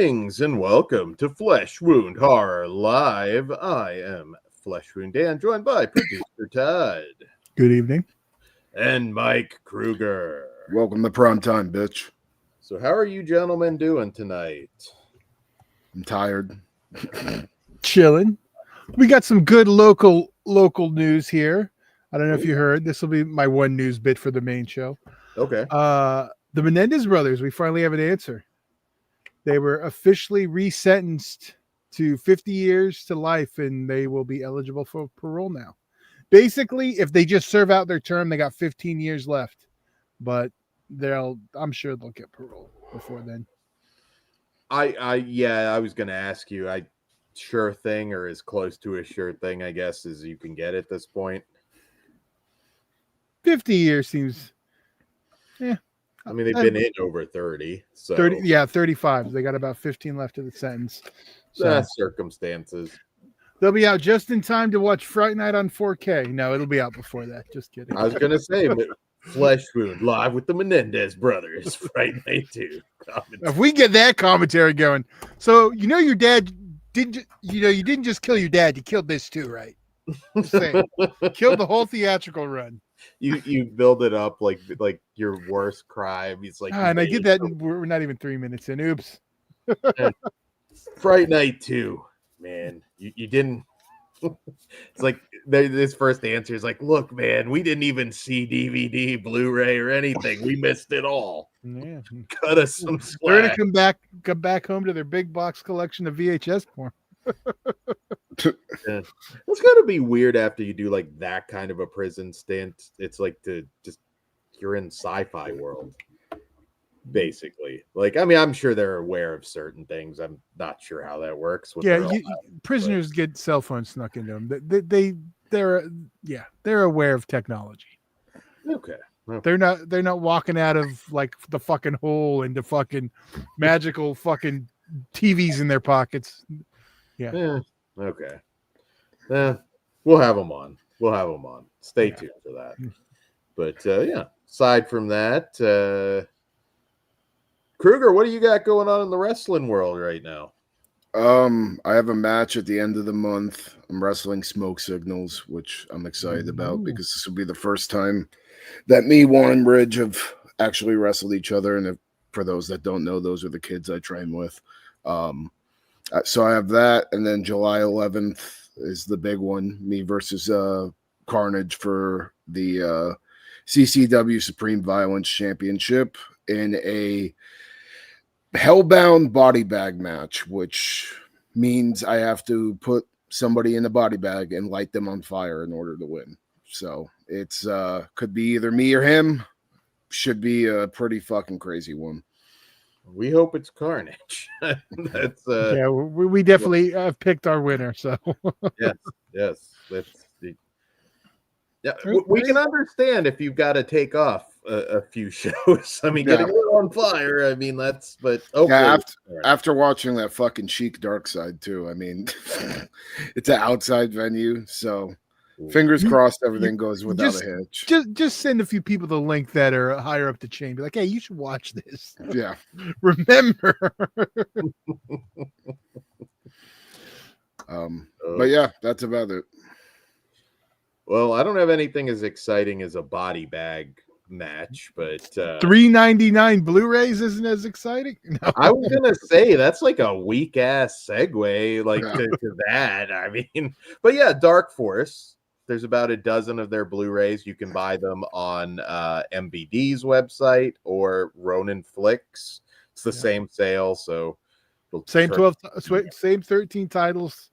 Greetings and welcome to Flesh Wound Horror Live. I am Flesh Wound Dan, joined by producer Todd. Good evening. And Mike Kruger. Welcome to prime time, bitch. So how are you gentlemen doing tonight? I'm tired. Chilling. We got some good local news here. I don't know if you heard. This will be my one news bit for the main show. Okay. The Menendez brothers, we finally have an answer. They were officially resentenced to 50 years to life, and they will be eligible for parole now. Basically, if they just serve out their term, they got 15 years left. But I'm sure they'll get parole before then. I was gonna ask you, sure thing, or as close to a sure thing, I guess, as you can get at this point. 50 years seems, yeah. I mean, they've been in over 30. So 30, yeah, 35. They got about 15 left of the sentence. So circumstances. they'll be out just in time to watch Fright Night on 4K. No, it'll be out before that. Just kidding. I was gonna say Flesh Wound live with the Menendez brothers, Fright Night 2. If we get that commentary going, so your dad didn't. You didn't just kill your dad. You killed this too, right? Just saying. Killed the whole theatrical run. You build it up like your worst crime. It's like, and I did that. We're not even 3 minutes in. Oops. Fright Night 2, man. You didn't. It's like this first answer is like, look, man, we didn't even see DVD, Blu-ray, or anything. We missed it all. Yeah. Cut us some slack. They're gonna come back home to their big box collection of VHS porn. Yeah. It's gotta be weird after you do like that kind of a prison stint. It's like you're in sci-fi world, basically. Like, I mean, I'm sure they're aware of certain things. I'm not sure how that works. Prisoners get cell phones snuck into them. They're aware of technology. Okay. They're not walking out of like the fucking hole into fucking magical fucking TVs in their pockets. Yeah. Okay. We'll have them on. Stay tuned for that. But aside from that, Kruger, what do you got going on in the wrestling world right now? I have a match at the end of the month. I'm wrestling Smoke Signals, which I'm excited about because this will be the first time that me, Warren, and Ridge have actually wrestled each other. And for those that don't know, those are the kids I train with. So I have that, and then July 11th is the big one, me versus Carnage for the CCW Supreme Violence Championship in a hellbound body bag match, which means I have to put somebody in a body bag and light them on fire in order to win. So it's could be either me or him. Should be a pretty fucking crazy one. We hope it's Carnage. That's we definitely have picked our winner. So yes. We can understand if you've got to take off a few shows. I mean, getting it on fire. I mean, but okay. Yeah, after watching that fucking Chic Dark Side too. I mean, it's an outside venue, so fingers crossed everything goes without a hitch. Just send a few people the link that are higher up the chain. Be like, hey, you should watch this. Yeah. Remember. But yeah, that's about it. Well, I don't have anything as exciting as a body bag match, but $3.99 Blu-rays isn't as exciting. No. I was gonna say that's like a weak ass segue, like to that. I mean, but yeah, Dark Force. There's about a dozen of their Blu-rays. You can buy them on MBD's website or Ronin Flicks. It's the same sale, so same 12, same 13 titles.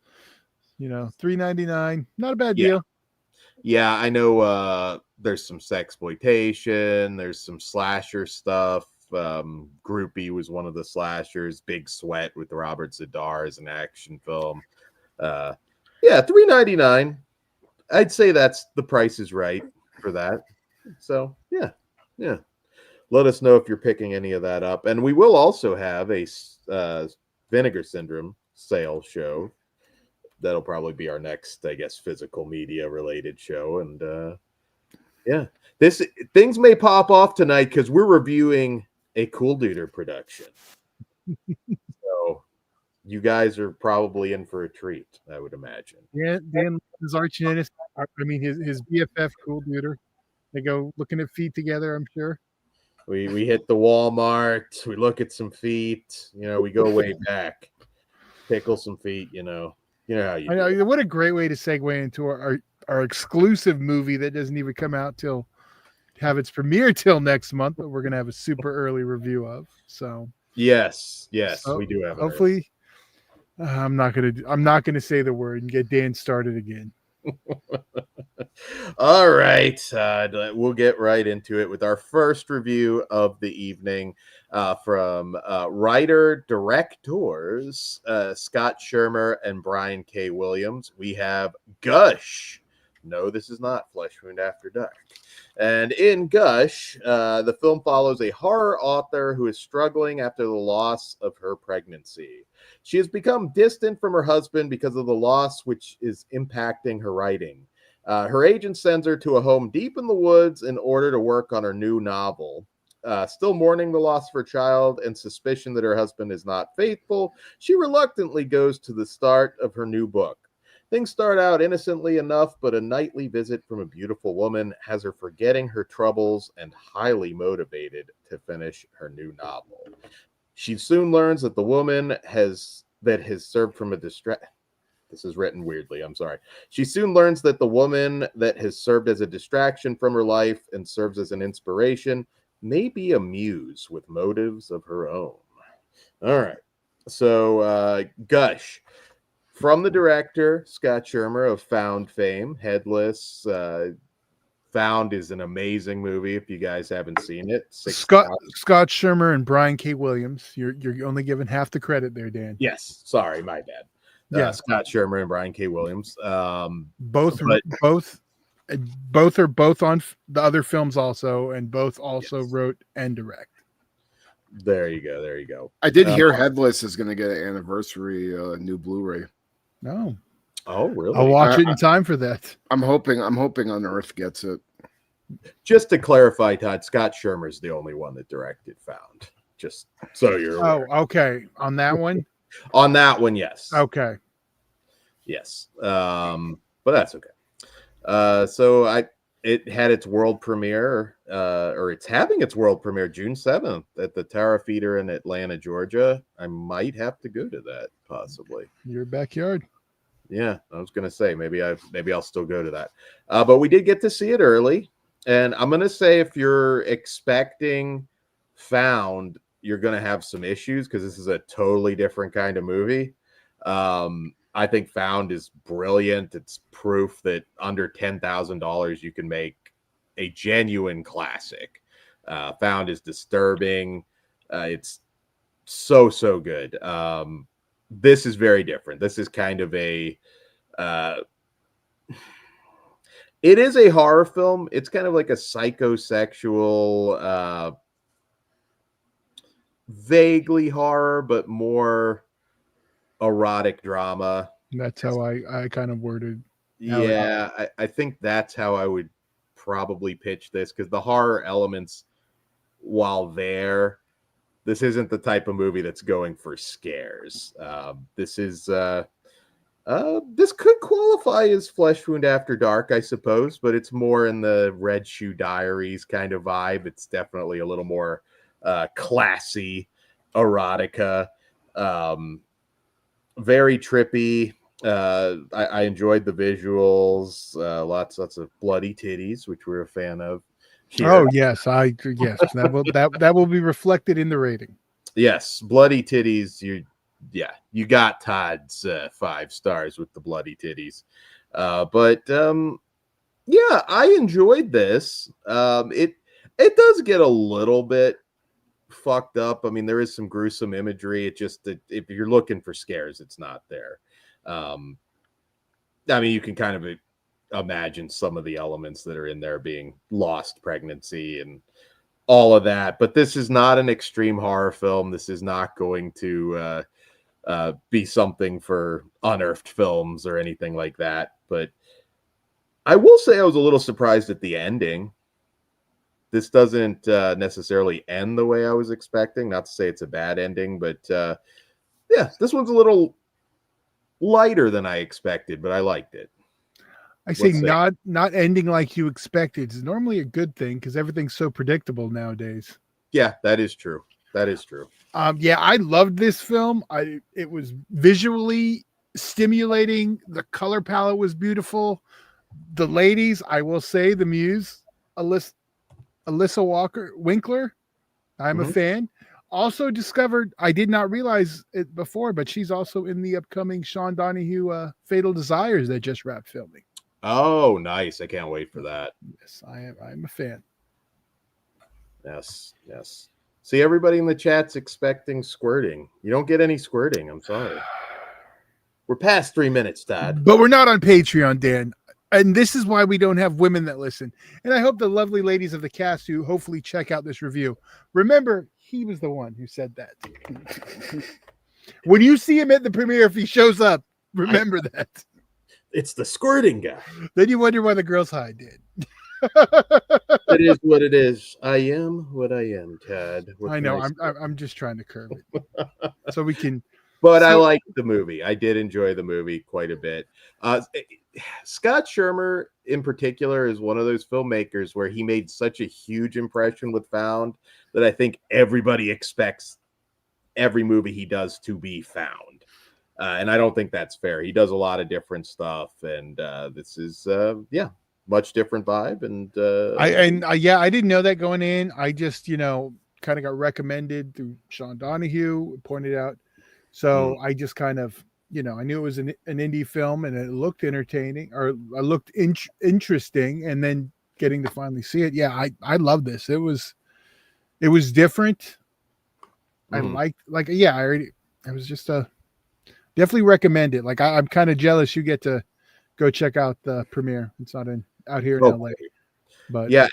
$3.99. Not a bad deal. Yeah, I know. There's some sexploitation. There's some slasher stuff. Groupie was one of the slashers. Big Sweat with Robert Zadar as an action film. $3.99. I'd say that's the price is right for that. So yeah. Let us know if you're picking any of that up, and we will also have a Vinegar Syndrome sale show. That'll probably be our next, I guess, physical media related show. And things may pop off tonight because we're reviewing a Coolduder production. So you guys are probably in for a treat, I would imagine. Dan his arch nemesis, I mean his BFF Coolduder. They go looking at feet together, I'm sure. We hit the Walmart, we look at some feet, we go way back. Tickle some feet, you know how you I do. know, what a great way to segue into our exclusive movie that doesn't even come out till have its premiere till next month, but we're gonna have a super early review of. So Yes, so we do have it. hopefully I'm not gonna say the word and get Dan started again. All right, we'll get right into it with our first review of the evening from writer-directors Scott Shermer and Brian K. Williams. We have Gush. No, this is not Flesh Wound After Dark. And in Gush, the film follows a horror author who is struggling after the loss of her pregnancy. She has become distant from her husband because of the loss, which is impacting her writing. Her agent sends her to a home deep in the woods in order to work on her new novel. Still mourning the loss of her child and suspicion that her husband is not faithful, she reluctantly goes to the start of her new book. Things start out innocently enough, but a nightly visit from a beautiful woman has her forgetting her troubles and highly motivated to finish her new novel. She soon learns that the woman has served from a distraction. This is written weirdly. I'm sorry. She soon learns that the woman that has served as a distraction from her life and serves as an inspiration may be a muse with motives of her own. All right. So, Gush, from the director, Scott Shermer of Found fame, Headless. Found is an amazing movie if you guys haven't seen it. Scott Shermer and Brian K. Williams. You're only given half the credit there, Dan. Yes. Sorry, my bad. Yeah. Scott Shermer and Brian K. Williams. Both are both on the other films also, and both also wrote and direct. There you go. I did hear Headless is going to get an anniversary new Blu-ray. No. Oh, really? I'll watch it in time for that. I'm hoping Unearth gets it. Just to clarify, Todd, Scott Shermer's the only one that directed Found. Just so you're aware. Oh, okay. On that one? On that one, yes. Okay. Yes. But that's okay. So it had its world premiere, or it's having its world premiere June 7th at the Tara Theater in Atlanta, Georgia. I might have to go to that, possibly. Your backyard. Yeah, I was gonna say maybe I'll still go to that. But we did get to see it early, and I'm gonna say if you're expecting Found, you're gonna have some issues because this is a totally different kind of movie. I think Found is brilliant. It's proof that under $10,000 you can make a genuine classic. Found is disturbing. It's so good. This is very different. This is kind of a it is a horror film. It's kind of like a psychosexual vaguely horror, but more erotic drama. That's how I kind of worded. Yeah, I think that's how I would probably pitch this, because the horror elements, while there, this isn't the type of movie that's going for scares. This could qualify as Flesh Wound After Dark, I suppose, but it's more in the Red Shoe Diaries kind of vibe. It's definitely a little more classy erotica. Very trippy. I enjoyed the visuals. Lots of bloody titties, which we're a fan of here. Oh yes, that will be reflected in the rating. Yes, bloody titties. You got Todd's 5 stars with the bloody titties. But yeah, I enjoyed this. It does get a little bit fucked up. I mean, there is some gruesome imagery. It just, if you're looking for scares, it's not there. I mean, you can kind of imagine some of the elements that are in there being lost pregnancy and all of that, but this is not an extreme horror film. This is not going to be something for Unearthed Films or anything like that. But I will say I was a little surprised at the ending. This doesn't necessarily end the way I was expecting. Not to say it's a bad ending, but Yeah, this one's a little lighter than I expected, but I liked it. I say Let's say. not ending like you expected is normally a good thing because everything's so predictable nowadays. Yeah, that is true. That is true. Yeah, I loved this film. It was visually stimulating. The color palette was beautiful. The ladies, I will say, the muse, Alyssa Walker Winkler, I'm a Mhm. fan. Also discovered, I did not realize it before, but she's also in the upcoming Sean Donahue Fatal Desires that just wrapped filming. Oh, nice. I can't wait for that. Yes, I'm a fan. Yes, yes. See, everybody in the chat's expecting squirting. You don't get any squirting. I'm sorry. We're past 3 minutes, Todd. But we're not on Patreon, Dan. And this is why we don't have women that listen. And I hope the lovely ladies of the cast who hopefully check out this review remember he was the one who said that. When you see him at the premiere, if he shows up, remember that. It's the squirting guy. Then you wonder why the girls hide did. It is what it is. I am what I am, Todd. What I can know. say? I'm just trying to curb it so we can. But I liked the movie. I did enjoy the movie quite a bit. Scott Shermer, in particular, is one of those filmmakers where he made such a huge impression with Found that I think everybody expects every movie he does to be Found. And I don't think that's fair. He does a lot of different stuff, and this is much different vibe. And I didn't know that going in. I just kind of got recommended through Sean Donahue, pointed out. So I just kind of I knew it was an indie film and it looked entertaining, or I looked interesting, and then getting to finally see it. Yeah, I love this. It was different. I liked I was just definitely recommend it. Like I'm kind of jealous you get to go check out the premiere. It's not out here in LA. But yeah,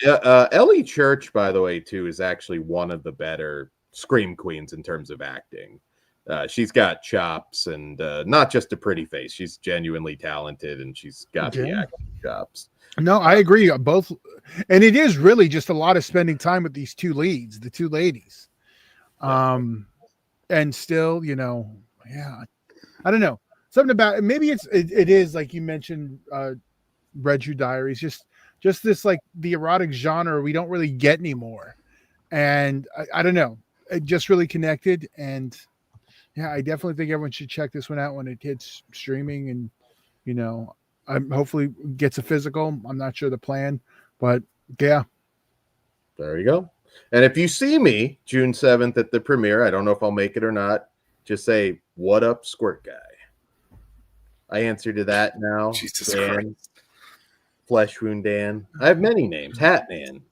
Ellie Church, by the way, too, is actually one of the better scream queens in terms of acting. She's got chops, and not just a pretty face. She's genuinely talented, and she's got the acting chops. No, I agree. Both, and it is really just a lot of spending time with these two leads, the two ladies. And still, I don't know. Something about it. Maybe it is like you mentioned, Red Shoe Diaries, just this like the erotic genre we don't really get anymore. And I don't know. It just really connected, and yeah, I definitely think everyone should check this one out when it hits streaming, and I'm hopefully gets a physical. I'm not sure the plan, but yeah. There you go. And if you see me June 7th at the premiere, I don't know if I'll make it or not. Just say, "What up, Squirt Guy?" I answer to that now. Jesus Dan, Christ. Flesh Wound Dan. I have many names. Hat Man.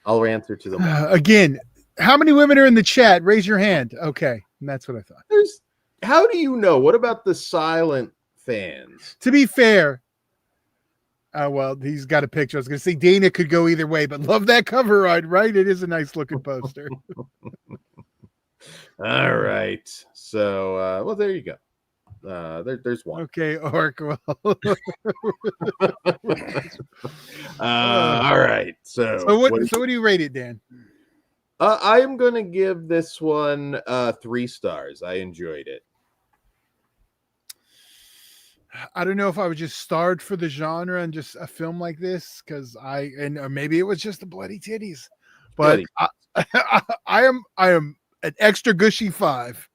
I'll answer to them all. Again, how many women are in the chat? Raise your hand. Okay, and that's what I thought. How do you know? What about the silent fans? To be fair, well, he's got a picture. I was going to say Dana could go either way, but love that cover art, right? It is a nice looking poster. All right. So, well, there you go. There's one. Okay, Orc. Well. All right. So what do you rate it, Dan? I am going to give this one 3 stars. I enjoyed it. I don't know if I was just starved for the genre and just a film like this, because or maybe it was just the bloody titties, but I am an extra gushy 5.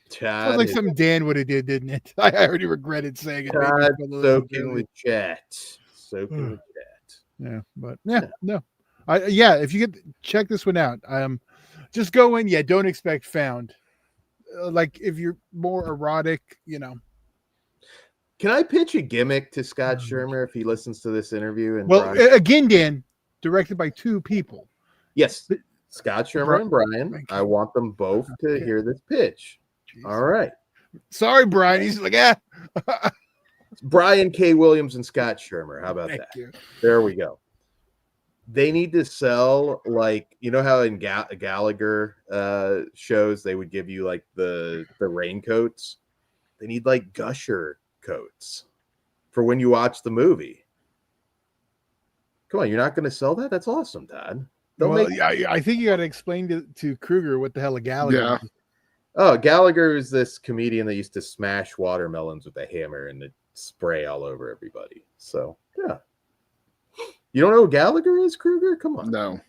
Sounds like something Dan would have did, didn't it? I already regretted saying it. Soaking the chat. Soaking the chat. Yeah, but no. If you check this one out, just go in. Yeah, don't expect Found. Like if you're more erotic, Can I pitch a gimmick to Scott Shermer if he listens to this interview? And again, Dan, directed by 2 people. Yes, Scott Shermer and Brian. I want them both to hear this pitch. Jeez. All right. Sorry, Brian. He's like, Brian K. Williams and Scott Shermer. How about that? You. There we go. They need to sell, like, how in Gallagher shows they would give you like the raincoats. They need like Gusher coats for when you watch the movie. Come on, you're not going to sell that? That's awesome, Todd. I think you got to explain to Kruger what the hell a Gallagher is. Oh, Gallagher is this comedian that used to smash watermelons with a hammer and the spray all over everybody. So yeah, you don't know who Gallagher is, Kruger? Come on. No.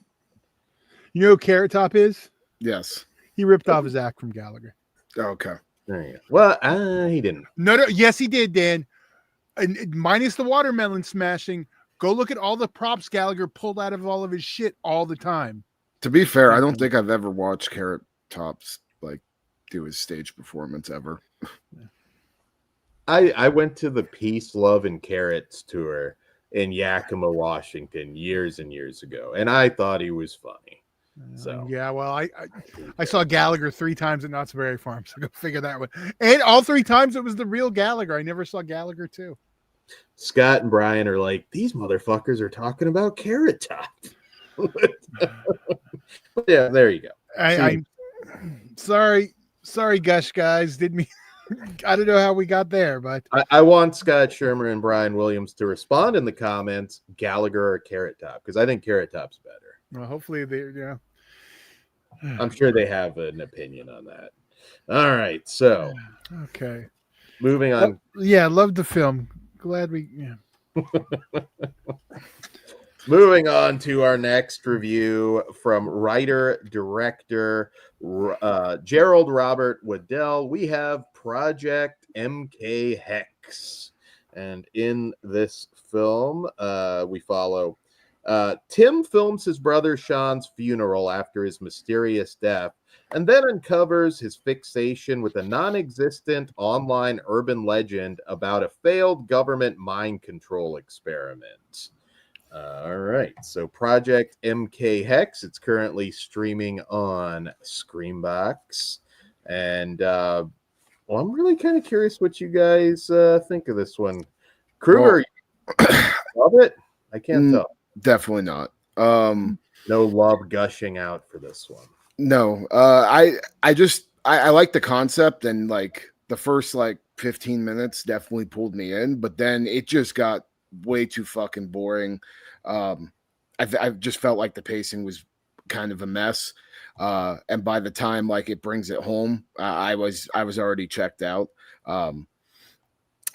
You know who Carrot Top is? Yes. He ripped off his act from Gallagher. Okay. There you go. Well, he didn't. No. Yes, he did, Dan. And minus the watermelon smashing. Go look at all the props Gallagher pulled out of all of his shit all the time. To be fair, I don't think I've ever watched Carrot Top's like do his stage performance ever. I went to the Peace, Love, and Carrots tour in Yakima, Washington, years and years ago, and I thought he was funny. So yeah, well, I saw Gallagher 3 times at Knott's Berry Farm, so go figure that one. And all 3 times it was the real Gallagher. I never saw Gallagher too. Scott and Brian are like, these motherfuckers are talking about Carrot Top. Yeah, there you go. I'm sorry, Gush guys. Didn't mean. I don't know how we got there, but I want Scott Shermer and Brian Williams to respond in the comments, Gallagher or Carrot Top, because I think Carrot Top's better. Well, hopefully they, I'm sure they have an opinion on that. All right, so okay, moving on. Yeah, loved the film. Glad we. Yeah. Moving on to our next review from writer-director Gerald Robert Waddell. We have Project MKHEXE. And in this film, we follow Tim films his brother Sean's funeral after his mysterious death, and then uncovers his fixation with a non-existent online urban legend about a failed government mind control experiment. All right, so Project MKHEXE, it's currently streaming on Screambox, and well, I'm really kind of curious what you guys think of this one. Kruger, love it? I can't tell. Definitely not. No love gushing out for this one. No, I like the concept, and like the first like 15 minutes definitely pulled me in, but then it just got way too fucking boring. I just felt like the pacing was kind of a mess, and by the time like it brings it home, I was already checked out. You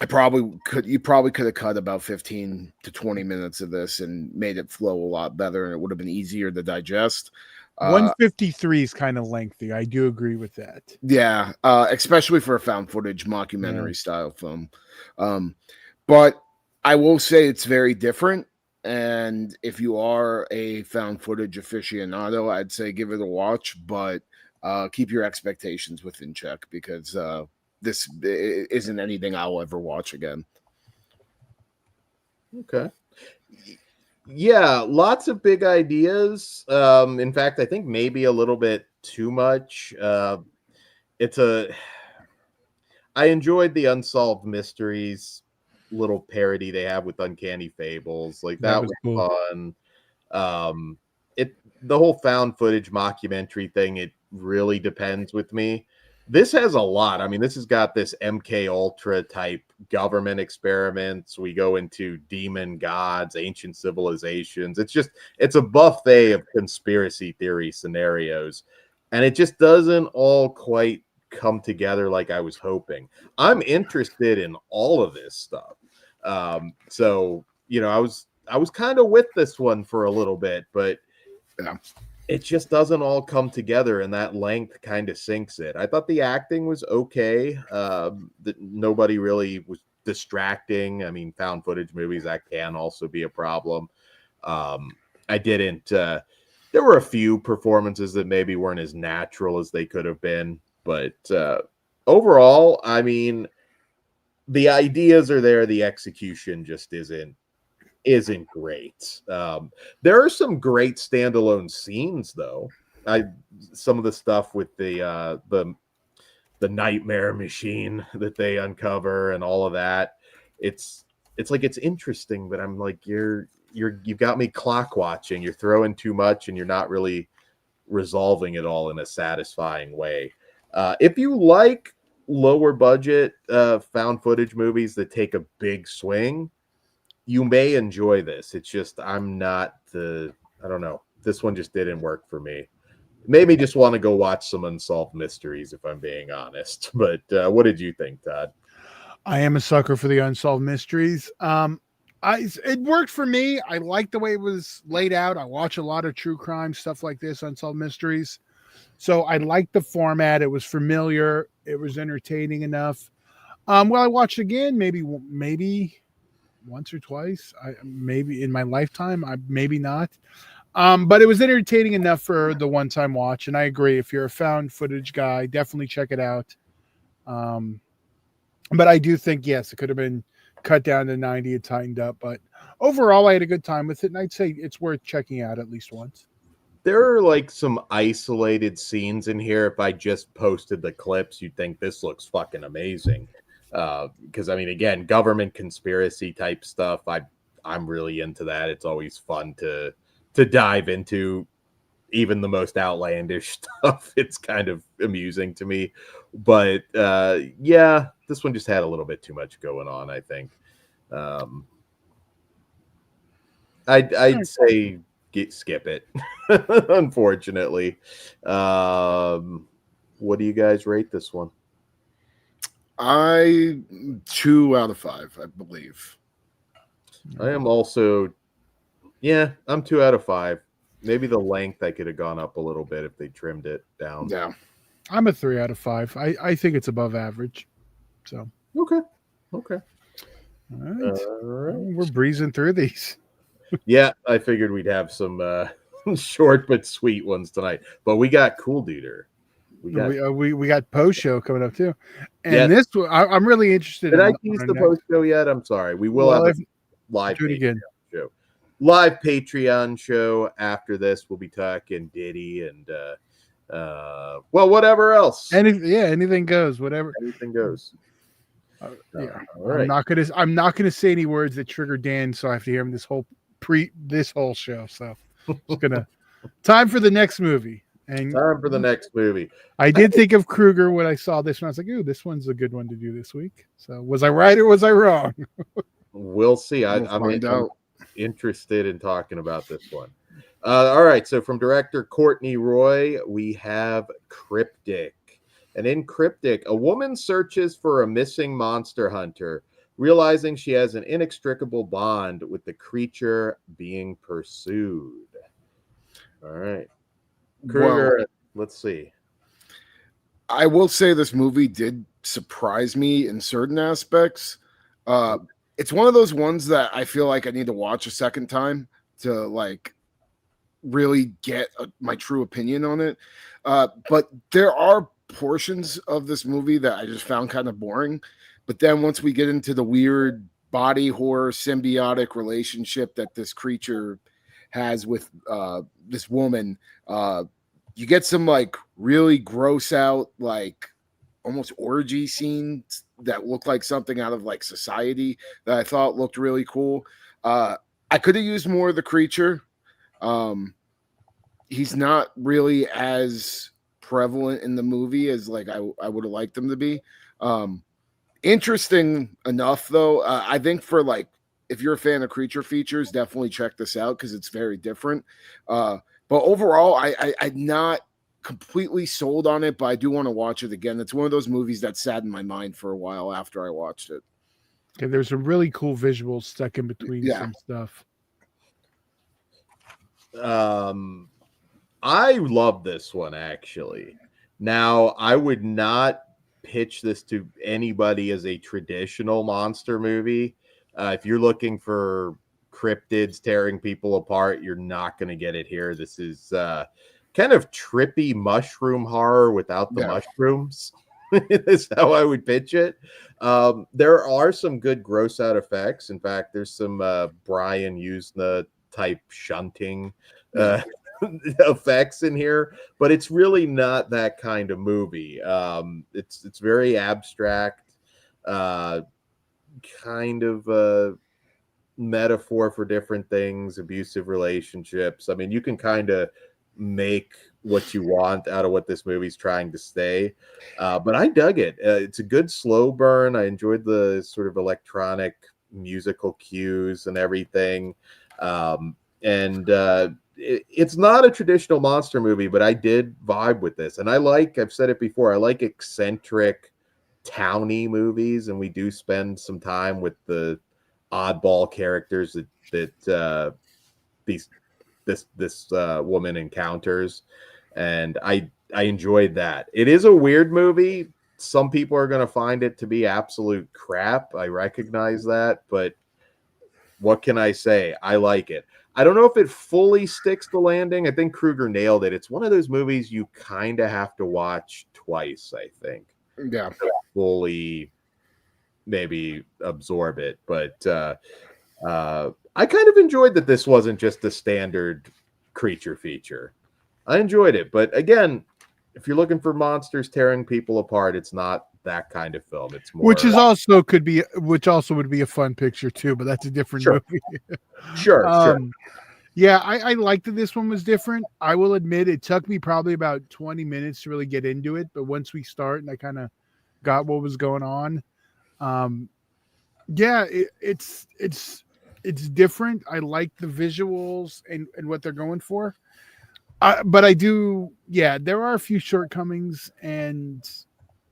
probably could have cut about 15 to 20 minutes of this and made it flow a lot better, and it would have been easier to digest. 153 is kind of lengthy. I do agree with that. Yeah, especially for a found footage mockumentary style film. But I will say it's very different. And if you are a found footage aficionado, I'd say give it a watch, but keep your expectations within check, because this isn't anything I'll ever watch again. Okay. Yeah, lots of big ideas. In fact, I think maybe a little bit too much. I enjoyed the Unsolved Mysteries little parody they have with Uncanny Fables. Like that was cool. Fun. The whole found footage mockumentary thing, it really depends with me. This has a lot. I mean, this has got this MK Ultra type government experiments. We go into demon gods, ancient civilizations. It's a buffet of conspiracy theory scenarios. And it just doesn't all quite come together like I was hoping. I'm interested in all of this stuff. So, you know, I was kind of with this one for a little bit, but it just doesn't all come together, and that length kind of sinks it. I thought the acting was okay. That nobody really was distracting. I mean, found footage movies, that can also be a problem. I didn't. There were a few performances that maybe weren't as natural as they could have been, but overall, I mean, the ideas are there. The execution just isn't great. There are some great standalone scenes, though. Some of the stuff with the nightmare machine that they uncover and all of that. It's like it's interesting, but I'm like, you've got me clock watching. You're throwing too much, and you're not really resolving it all in a satisfying way. If you like lower budget found footage movies that take a big swing, you may enjoy this. It's just I don't know. This one just didn't work for me. made me just want to go watch some Unsolved Mysteries, if I'm being honest. But what did you think, Todd? I am a sucker for the Unsolved Mysteries. It worked for me. I like the way it was laid out. I watch a lot of true crime stuff like this, Unsolved Mysteries. So I liked the format. It was familiar. It was entertaining enough. Well, I watched again, maybe once or twice. Maybe in my lifetime, maybe not. But it was entertaining enough for the one-time watch. And I agree. If you're a found footage guy, definitely check it out. But I do think, yes, it could have been cut down to 90 and tightened up. But overall, I had a good time with it. And I'd say it's worth checking out at least once. There are like some isolated scenes in here. If I just posted the clips, you'd think this looks fucking amazing. Because I mean, again, government conspiracy type stuff. I'm really into that. It's always fun to dive into even the most outlandish stuff. It's kind of amusing to me. But yeah, this one just had a little bit too much going on, I think. I'd say skip it. Unfortunately. What do you guys rate this one? 2 out of 5, I believe. I am also, yeah, I'm 2 out of 5. Maybe the length I could have gone up a little bit if they trimmed it down. Yeah, I'm a 3 out of 5. I think it's above average. So okay. All right. We're breezing through these. Yeah, I figured we'd have some short but sweet ones tonight. But we got Coolduder. We got post show coming up too, and yes. this one I'm really interested. Did I tease the post show yet? I'm sorry. We will have a live Patreon show. Live Patreon show after this. We'll be talking Diddy and well, whatever else. Anything goes. Whatever. Anything goes. Yeah. All right. I'm not gonna say any words that trigger Dan, so I have to hear him this whole show. So it's gonna time for the next movie. And time for the next movie. I did think of Kruger when I saw this one. I was like, "Ooh, this one's a good one to do this week." So was I right or was I wrong? We'll see. I'm interested in talking about this one. All right. So from director Courtney Roy, we have Kryptic. And in Kryptic, a woman searches for a missing monster hunter, realizing she has an inextricable bond with the creature being pursued. All right. Kruger, let's see. I will say this movie did surprise me in certain aspects. It's one of those ones that I feel like I need to watch a second time to like really get my true opinion on it. But there are portions of this movie that I just found kind of boring. But then once we get into the weird body horror symbiotic relationship that this creature has with this woman, you get some like really gross out, like almost orgy scenes that look like something out of like Society that I thought looked really cool. I could have used more of the creature. He's not really as prevalent in the movie as like I would have liked him to be. Interesting enough though. I think for like, if you're a fan of creature features, definitely check this out because it's very different. But overall, I'm not completely sold on it, but I do want to watch it again. It's one of those movies that sat in my mind for a while after I watched it. Okay, there's some really cool visuals stuck in between some stuff. I love this one, actually. Now, I would not pitch this to anybody as a traditional monster movie. If you're looking for cryptids tearing people apart, you're not going to get it here. This is kind of trippy mushroom horror without the mushrooms. Is how I would pitch it. There are some good gross out effects. In fact, there's some Brian Usna type shunting effects in here, but it's really not that kind of movie. It's very abstract, kind of a metaphor for different things, abusive relationships. I mean, you can kind of make what you want out of what this movie's trying to say, but I dug it. It's a good slow burn. I enjoyed the sort of electronic musical cues and everything. and it's not a traditional monster movie, but I did vibe with this, and I've said it before, I like eccentric towny movies, and we do spend some time with the oddball characters that this woman encounters, and I enjoyed that. It is a weird movie. Some people are going to find it to be absolute crap. I recognize that, but what can I say? I like it. I don't know if it fully sticks the landing. I think Kruger nailed it. It's one of those movies you kind of have to watch twice, I think. Yeah. To fully maybe absorb it. But I kind of enjoyed that this wasn't just a standard creature feature. I enjoyed it. But again, if you're looking for monsters tearing people apart, it's not that kind of film. It's more, which also would be a fun picture too, but that's a different movie. Sure. Yeah, I liked that this one was different. I will admit it took me probably about 20 minutes to really get into it, but once we start and I kind of got what was going on, it's different. I like the visuals and what they're going for. But I do, there are a few shortcomings, and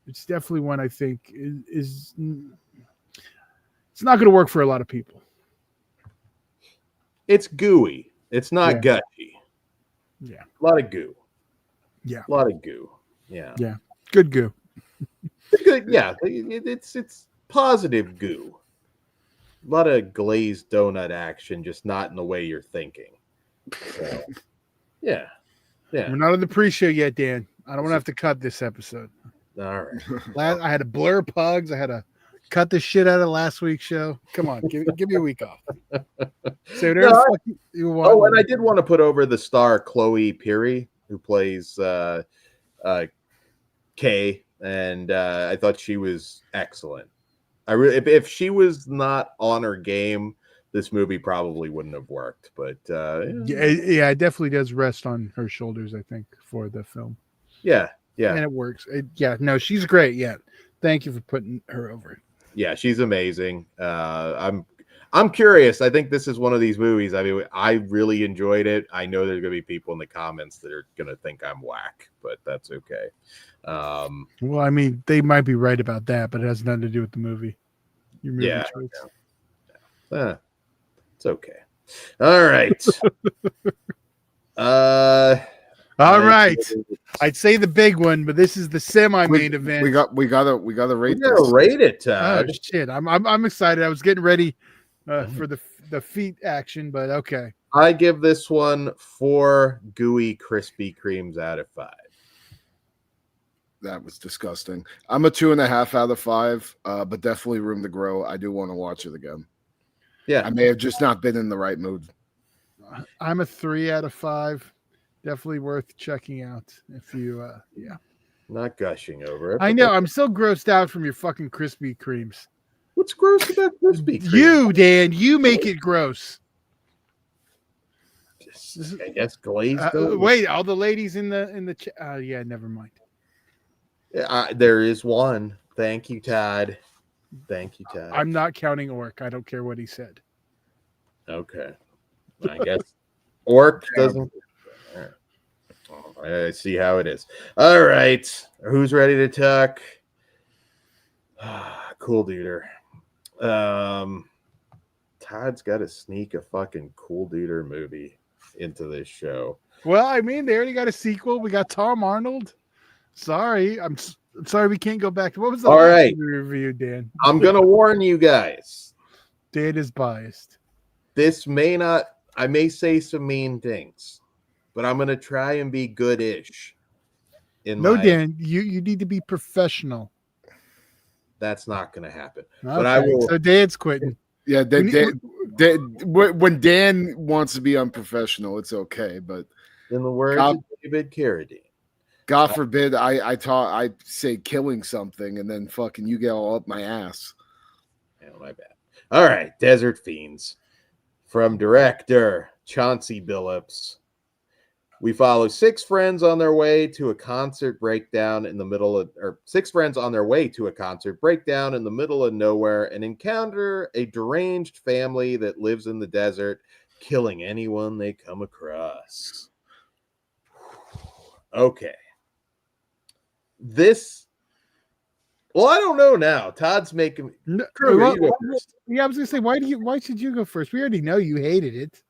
it's definitely one I think is it's not going to work for a lot of people. It's gooey. It's not gushy. Yeah. A lot of goo. Yeah. A lot of goo. Yeah. Yeah. Good goo. Good. Yeah. It's positive goo. A lot of glazed donut action, just not in the way you're thinking. So, yeah. We're not on the pre-show yet, Dan. I don't want to have to cut this episode. All right. I had to blur pugs. I had to cut the shit out of last week's show. Come on, give me a week off. So you want. Oh, and I did want to put over the star Chloe Peary, who plays Kay, and I thought she was excellent. If she was not on her game, this movie probably wouldn't have worked. But it definitely does rest on her shoulders, I think, for the film. Yeah, and it works. She's great. Yeah, thank you for putting her over. Yeah, she's amazing. I'm curious. I think this is one of these movies. I mean, I really enjoyed it. I know there's going to be people in the comments that are going to think I'm whack, but that's okay. Well, I mean, they might be right about that, but it has nothing to do with the movie. Your movie choice. Yeah. It's okay. All right. All right. I'd say the big one, but this is the semi-main event. We gotta rate this. Rate it, Todd. Oh shit! I'm excited. I was getting ready for the feet action, but okay. I give this one 4 gooey Krispy Kremes out of 5. That was disgusting. I'm a 2.5 out of 5, but definitely room to grow. I do want to watch it again. Yeah, I may have just not been in the right mood. I'm a 3 out of 5. Definitely worth checking out if you not gushing over it. I know I'm so grossed out from your fucking Krispy Kremes. What's gross about Krispy Kreme? You, Dan, you make it gross. I guess glazed. Wait, all the ladies in the never mind. There is one. Thank you, Todd. Thank you, Todd. I'm not counting Orc. I don't care what he said. Okay. I guess Orc doesn't. I see how it is. All right. Who's ready to talk? Coolduder. Todd's got to sneak a fucking Coolduder movie into this show. Well, I mean, they already got a sequel. We got Tom Arnold. Sorry. I'm sorry we can't go back to what was the last review, Dan? I'm gonna warn you guys. Dan is biased. This may not. I may say some mean things, but I'm gonna try and be good-ish. Dan, you need to be professional. That's not gonna happen. Okay. But I will. So Dan's quitting. Yeah, when Dan wants to be unprofessional, it's okay. But in the words of David Carradine, God forbid I say killing something and then fucking you get all up my ass. Yeah, my bad. All right, Desert Fiends from director Chauncey Billups. We follow 6 friends on their way to a concert breakdown in the middle of, or 6 friends on their way to a concert breakdown in the middle of nowhere and encounter a deranged family that lives in the desert killing anyone they come across. Okay. Well, I don't know now. Todd's making No, Kruger, you go first. Yeah, I was gonna say, why should you go first? We already know you hated it.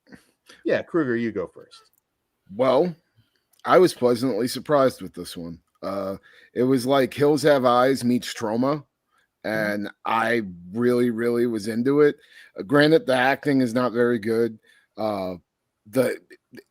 Yeah, Kruger, you go first. Well, I was pleasantly surprised with this one. It was like Hills Have Eyes meets Trauma, and I really, really was into it. Granted, the acting is not very good.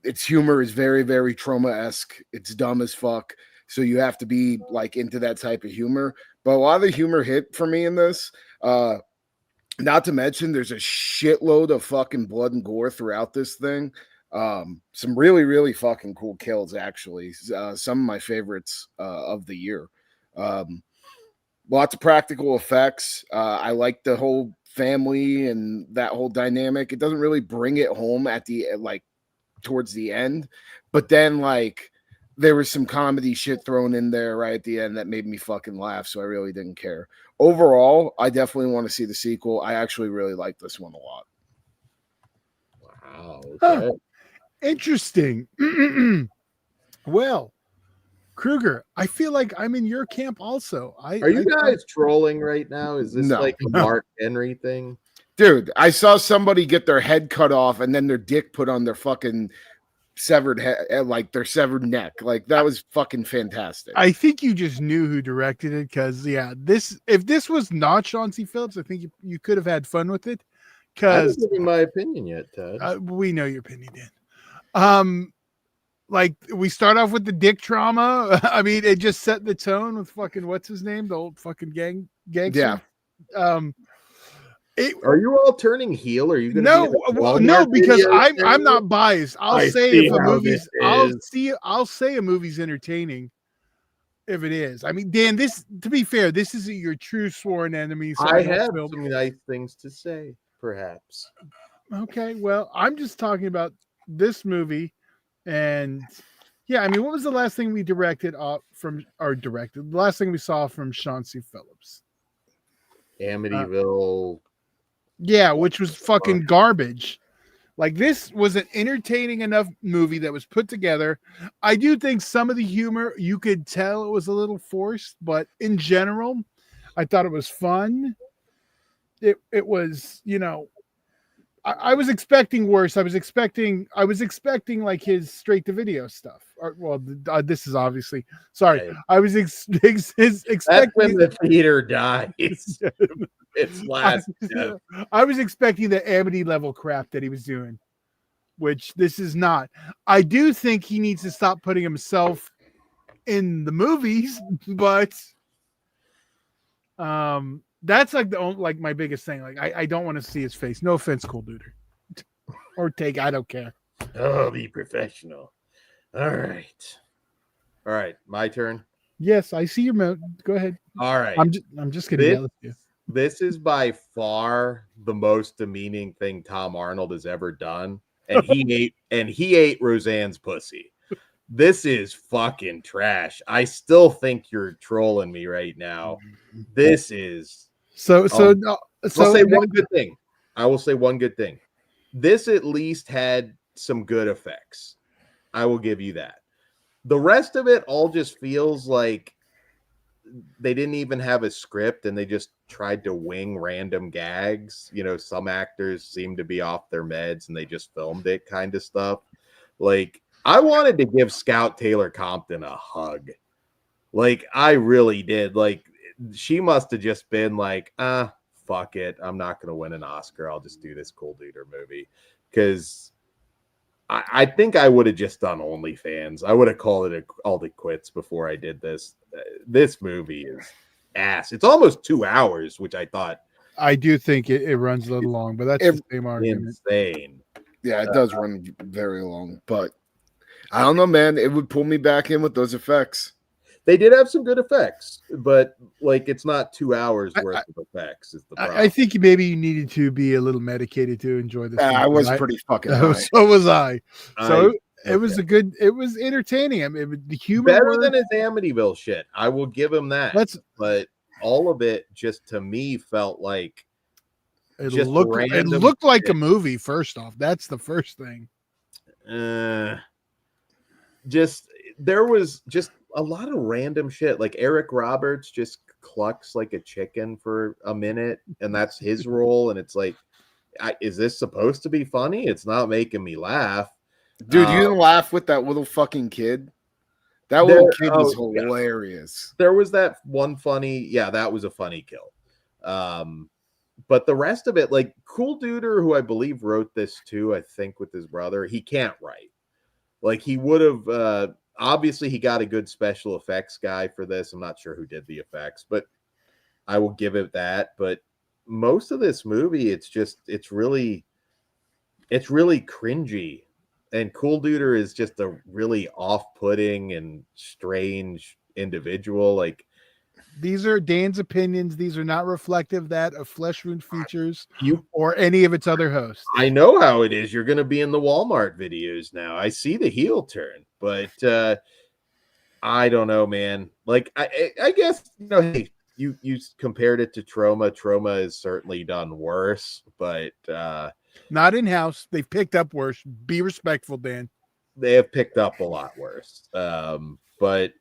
Its humor is very, very Trauma-esque. It's dumb as fuck. So you have to be like into that type of humor. But a lot of the humor hit for me in this. Not to mention, there's a shitload of fucking blood and gore throughout this thing. Some really, really fucking cool kills, actually. Some of my favorites of the year. Lots of practical effects. I like the whole family and that whole dynamic. It doesn't really bring it home at the towards the end, but then there was some comedy shit thrown in there right at the end that made me fucking laugh, so I really didn't care. Overall, I definitely want to see the sequel. I actually really like this one a lot. Wow. Okay. Interesting. Well, Kruger, I feel like I'm in your camp also. Are you guys trolling right now? Is this like a Mark Henry thing? Dude, I saw somebody get their head cut off and then their dick put on their fucking severed head, like their severed neck. Like, that was fucking fantastic. I think you just knew who directed it, because if this was not Chauncey Phillips, I think you could have had fun with it. I haven't given my opinion yet, Todd. We know your opinion, Dan. Like, we start off with the dick trauma. I mean, it just set the tone with fucking what's his name, the old fucking gangster. Yeah. Are you all turning heel? Are you gonna no? Because I'm not biased. I'll say a movie's entertaining if it is. I mean, Dan, to be fair, this isn't your true sworn enemy. So I have some nice things to say, perhaps. Okay, well, I'm just talking about this movie, and yeah, I mean, what was the last thing we directed? The last thing we saw from Chauncey Phillips? Amityville. Yeah, which was fucking garbage. Like, this was an entertaining enough movie that was put together. I do think some of the humor, you could tell it was a little forced, but in general, I thought it was fun. It was, I was expecting worse. I was expecting like his straight to video stuff. This is obviously sorry. Right. I was expecting. That's when the theater dies. It's last. I was expecting the Amity level crap that he was doing, which this is not. I do think he needs to stop putting himself in the movies, but that's like my biggest thing. Like, I don't want to see his face. No offense, Coolduder. Or take, I don't care. Oh, be professional. All right. My turn. Yes, I see your mouth. Go ahead. All right. I'm just gonna yell at you. This is by far the most demeaning thing Tom Arnold has ever done, and he ate Roseanne's pussy. This is fucking trash. I still think you're trolling me right now. This is so. I'll say one good thing. I will say one good thing. This at least had some good effects. I will give you that. The rest of it all just feels like they didn't even have a script and they just tried to wing random gags. Some actors seem to be off their meds and they just filmed it, kind of stuff. Like, I wanted to give Scout Taylor Compton a hug. Like, I really did. Like, she must have just been like, fuck it. I'm not going to win an Oscar. I'll just do this Coolduder movie. Because I think I would have just done OnlyFans. I would have called it all the quits before I did this. This movie is ass. It's almost 2 hours, which I thought. I do think it runs a little long, but that's the same argument. Insane. Yeah, it does run very long, but I don't know, man. It would pull me back in with those effects. They did have some good effects, but it's not 2 hours worth of effects. Is the problem. I think maybe you needed to be a little medicated to enjoy this. I was pretty fucking high. So was I. So it was it was entertaining. I mean, the humor better than his Amityville shit. I will give him that. But all of it just to me felt like Just it random looked like a shit. movie. First off, that's the first thing. There was just a lot of random shit. Like Eric Roberts just clucks like a chicken for a minute, and that's his role. And it's like, is this supposed to be funny? It's not making me laugh. Dude, you didn't laugh with that little fucking kid? That little kid was hilarious. Yeah. There was that one funny, that was a funny kill. But the rest of it, like Coolduder, who I believe wrote this too, I think with his brother, he can't write. Like he would have, obviously he got a good special effects guy for this. I'm not sure who did the effects, but I will give it that. But most of this movie, it's really cringy. And Coolduder is just a really off-putting and strange individual. Like, these are Dan's opinions. These are not reflective of Flesh Wound Features or any of its other hosts. I know how it is. You're going to be in the Walmart videos now. I see the heel turn, but I don't know, man. Like, I guess, hey, you compared it to Trauma. Trauma is certainly done worse, but not in-house. They've picked up worse. Be respectful, Dan. They have picked up a lot worse. But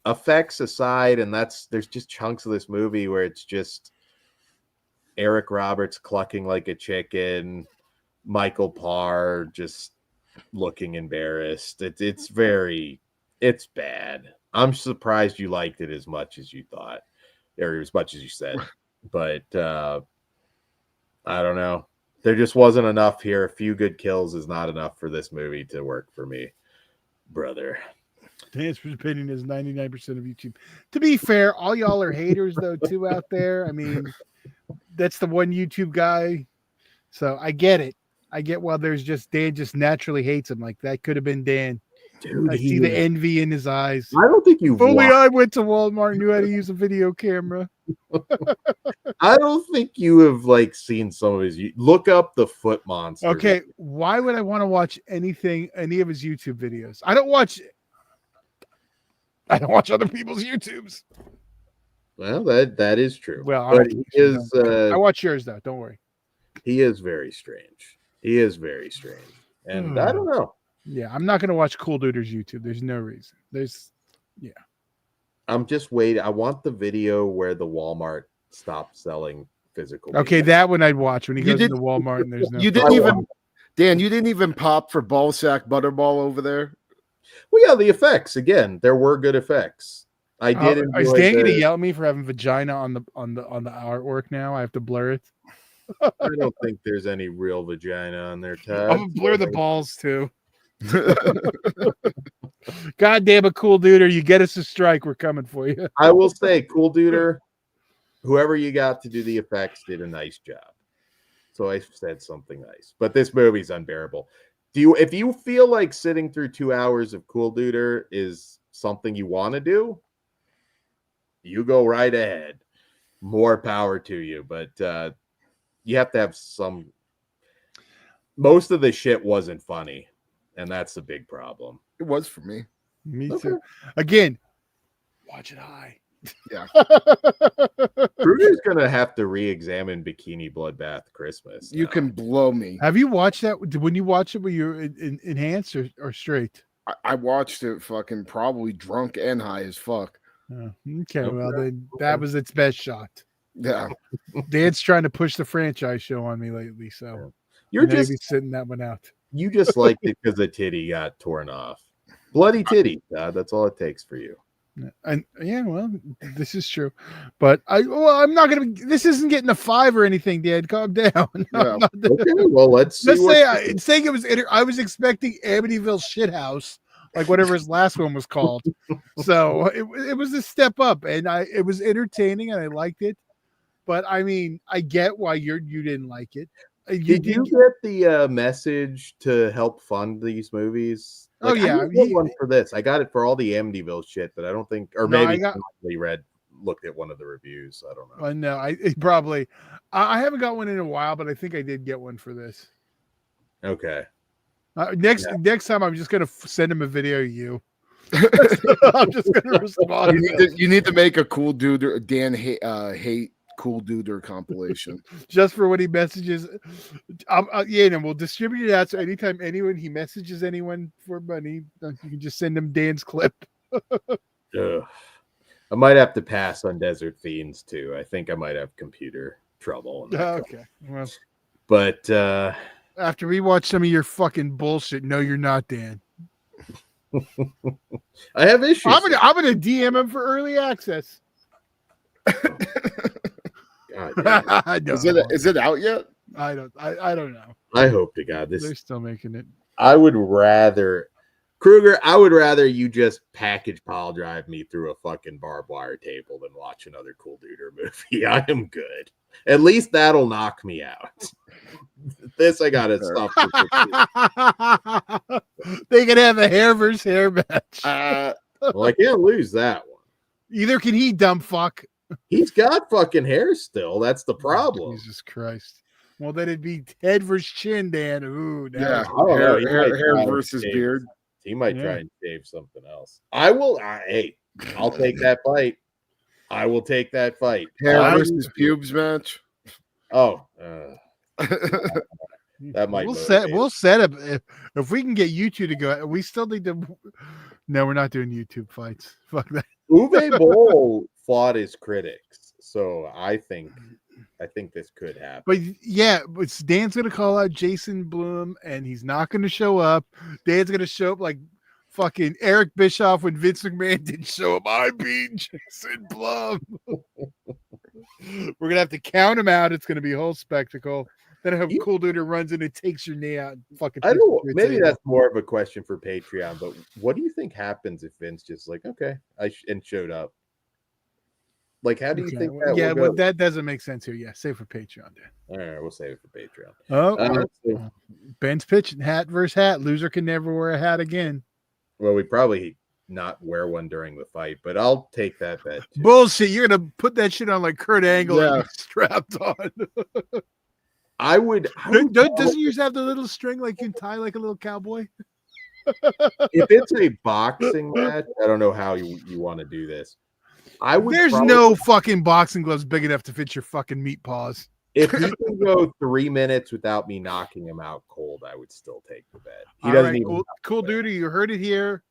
effects aside, and there's just chunks of this movie where it's just Eric Roberts clucking like a chicken, Michael Parr just looking embarrassed. It's bad. I'm surprised you liked it as much as you thought, or as much as you said. But I don't know. There just wasn't enough here. A few good kills is not enough for this movie to work for me, brother. Dan's opinion is 99% of YouTube. To be fair, all y'all are haters though too out there. I mean, that's the one YouTube guy. So I get it. I get why there's just Dan just naturally hates him. Like that could have been Dan. Dude, I see the envy in his eyes. I don't think you've only I went to Walmart and knew how to use a video camera. I don't think you have like seen some of his. Look up the Foot Monster. Okay, why would I want to watch any of his YouTube videos? I don't watch other people's YouTubes. Well, that is true. Well, but he is. I watch yours though. Don't worry. He is very strange. And I don't know. Yeah, I'm not going to watch Coolduder's YouTube. There's no reason. I'm just waiting. I want the video where the Walmart stopped selling physical. Okay, media. that one I'd watch when he goes to the Walmart and there's no. You didn't even pop for Ballsack Butterball over there. Well, yeah, the effects again. There were good effects. I did. Is Dan going to yell at me for having vagina on the artwork now? I have to blur it. I don't think there's any real vagina on there, Todd. I'm gonna blur the balls too. God damn it, Coolduder! You get us a strike, we're coming for you. I will say, Coolduder, whoever you got to do the effects did a nice job. So I said something nice, but this movie's unbearable. If you feel like sitting through 2 hours of Coolduder is something you want to do, you go right ahead. More power to you, but you have to have some. Most of the shit wasn't funny. And that's the big problem. It was for me. Me too. Again, watch it high. Yeah. Kruger's going to have to re-examine Bikini Bloodbath Christmas. You can blow me. Have you watched that? When you watch it, were you enhanced or straight? I watched it fucking probably drunk and high as fuck. Oh, okay, well, then that was its best shot. Yeah. Dan's trying to push the franchise show on me lately, so you're just sitting that one out. You just liked it because the titty got torn off. Bloody titty. That's all it takes for you. And yeah, well, this is true. But I'm not gonna. This isn't getting a 5 or anything, Dan. Calm down. Yeah. Okay, well, let's see. Saying it was. I was expecting Amityville Shithouse, like whatever his last one was called. So it was a step up, and it was entertaining, and I liked it. But I mean, I get why you didn't like it. Did you get the message to help fund these movies? Like, yeah, I got one for this. I got it for all the Amityville shit that I don't think, or maybe looked at one of the reviews. I don't know. No, I haven't got one in a while, but I think I did get one for this. Okay. Next time, I'm just gonna send him a video of you. I'm just gonna respond. You need to make a Coolduder Dan hate Coolduder compilation. Just for when he messages. Yeah, and we'll distribute it out. So anytime he messages anyone for money, you can just send him Dan's clip. Ugh. I might have to pass on Desert Fiends too. I think I might have computer trouble. Okay. Well, but after we watch some of your fucking bullshit, no, you're not, Dan. I have issues. I'm gonna DM him for early access. God, Is it out yet? I don't know. I hope to God They're still making it. I would rather Kruger. I would rather you just package pile drive me through a fucking barbed wire table than watch another Coolduder movie. I am good. At least that'll knock me out. This I gotta stop. They can have a hair versus hair match. Well, I can't lose that one. Either can he, dumb fuck. He's got fucking hair still. That's the problem. Jesus Christ. Well, then it'd be head versus chin, Dan. Ooh, yeah. Hair versus beard. He might try and shave something else. I will. Hey, I'll take that fight. I will take that fight. Hair versus pubes match. Oh, that might. We'll set up if we can get you two to go. We still need to. No, we're not doing YouTube fights. Fuck that. Uwe Boll fought his critics, so I think this could happen. But yeah, but Dan's gonna call out Jason Blum, and he's not gonna show up. Dan's gonna show up like fucking Eric Bischoff when Vince McMahon didn't show up. I beat Jason Blum. We're gonna have to count him out. It's gonna be a whole spectacle. Then I hope Coolduder runs in and takes your knee out. And fucking. I don't. Maybe that's more of a question for Patreon. But what do you think happens if Vince just like and showed up? Like, how do you think that? Yeah, will go? well, that doesn't make sense here. Yeah, save for Patreon, Dan. All right, we'll save it for Patreon. Oh, Ben's pitching hat versus hat. Loser can never wear a hat again. Well, we probably not wear one during the fight, but I'll take that bet. Too. Bullshit! You're gonna put that shit on like Kurt Angle and be strapped on. I would. Doesn't yours have the little string like you can tie like a little cowboy? If it's a boxing match, I don't know how you want to do this. There's no fucking boxing gloves big enough to fit your fucking meat paws. If he can go 3 minutes without me knocking him out cold, I would still take the bet. He doesn't even. Coolduder, you heard it here.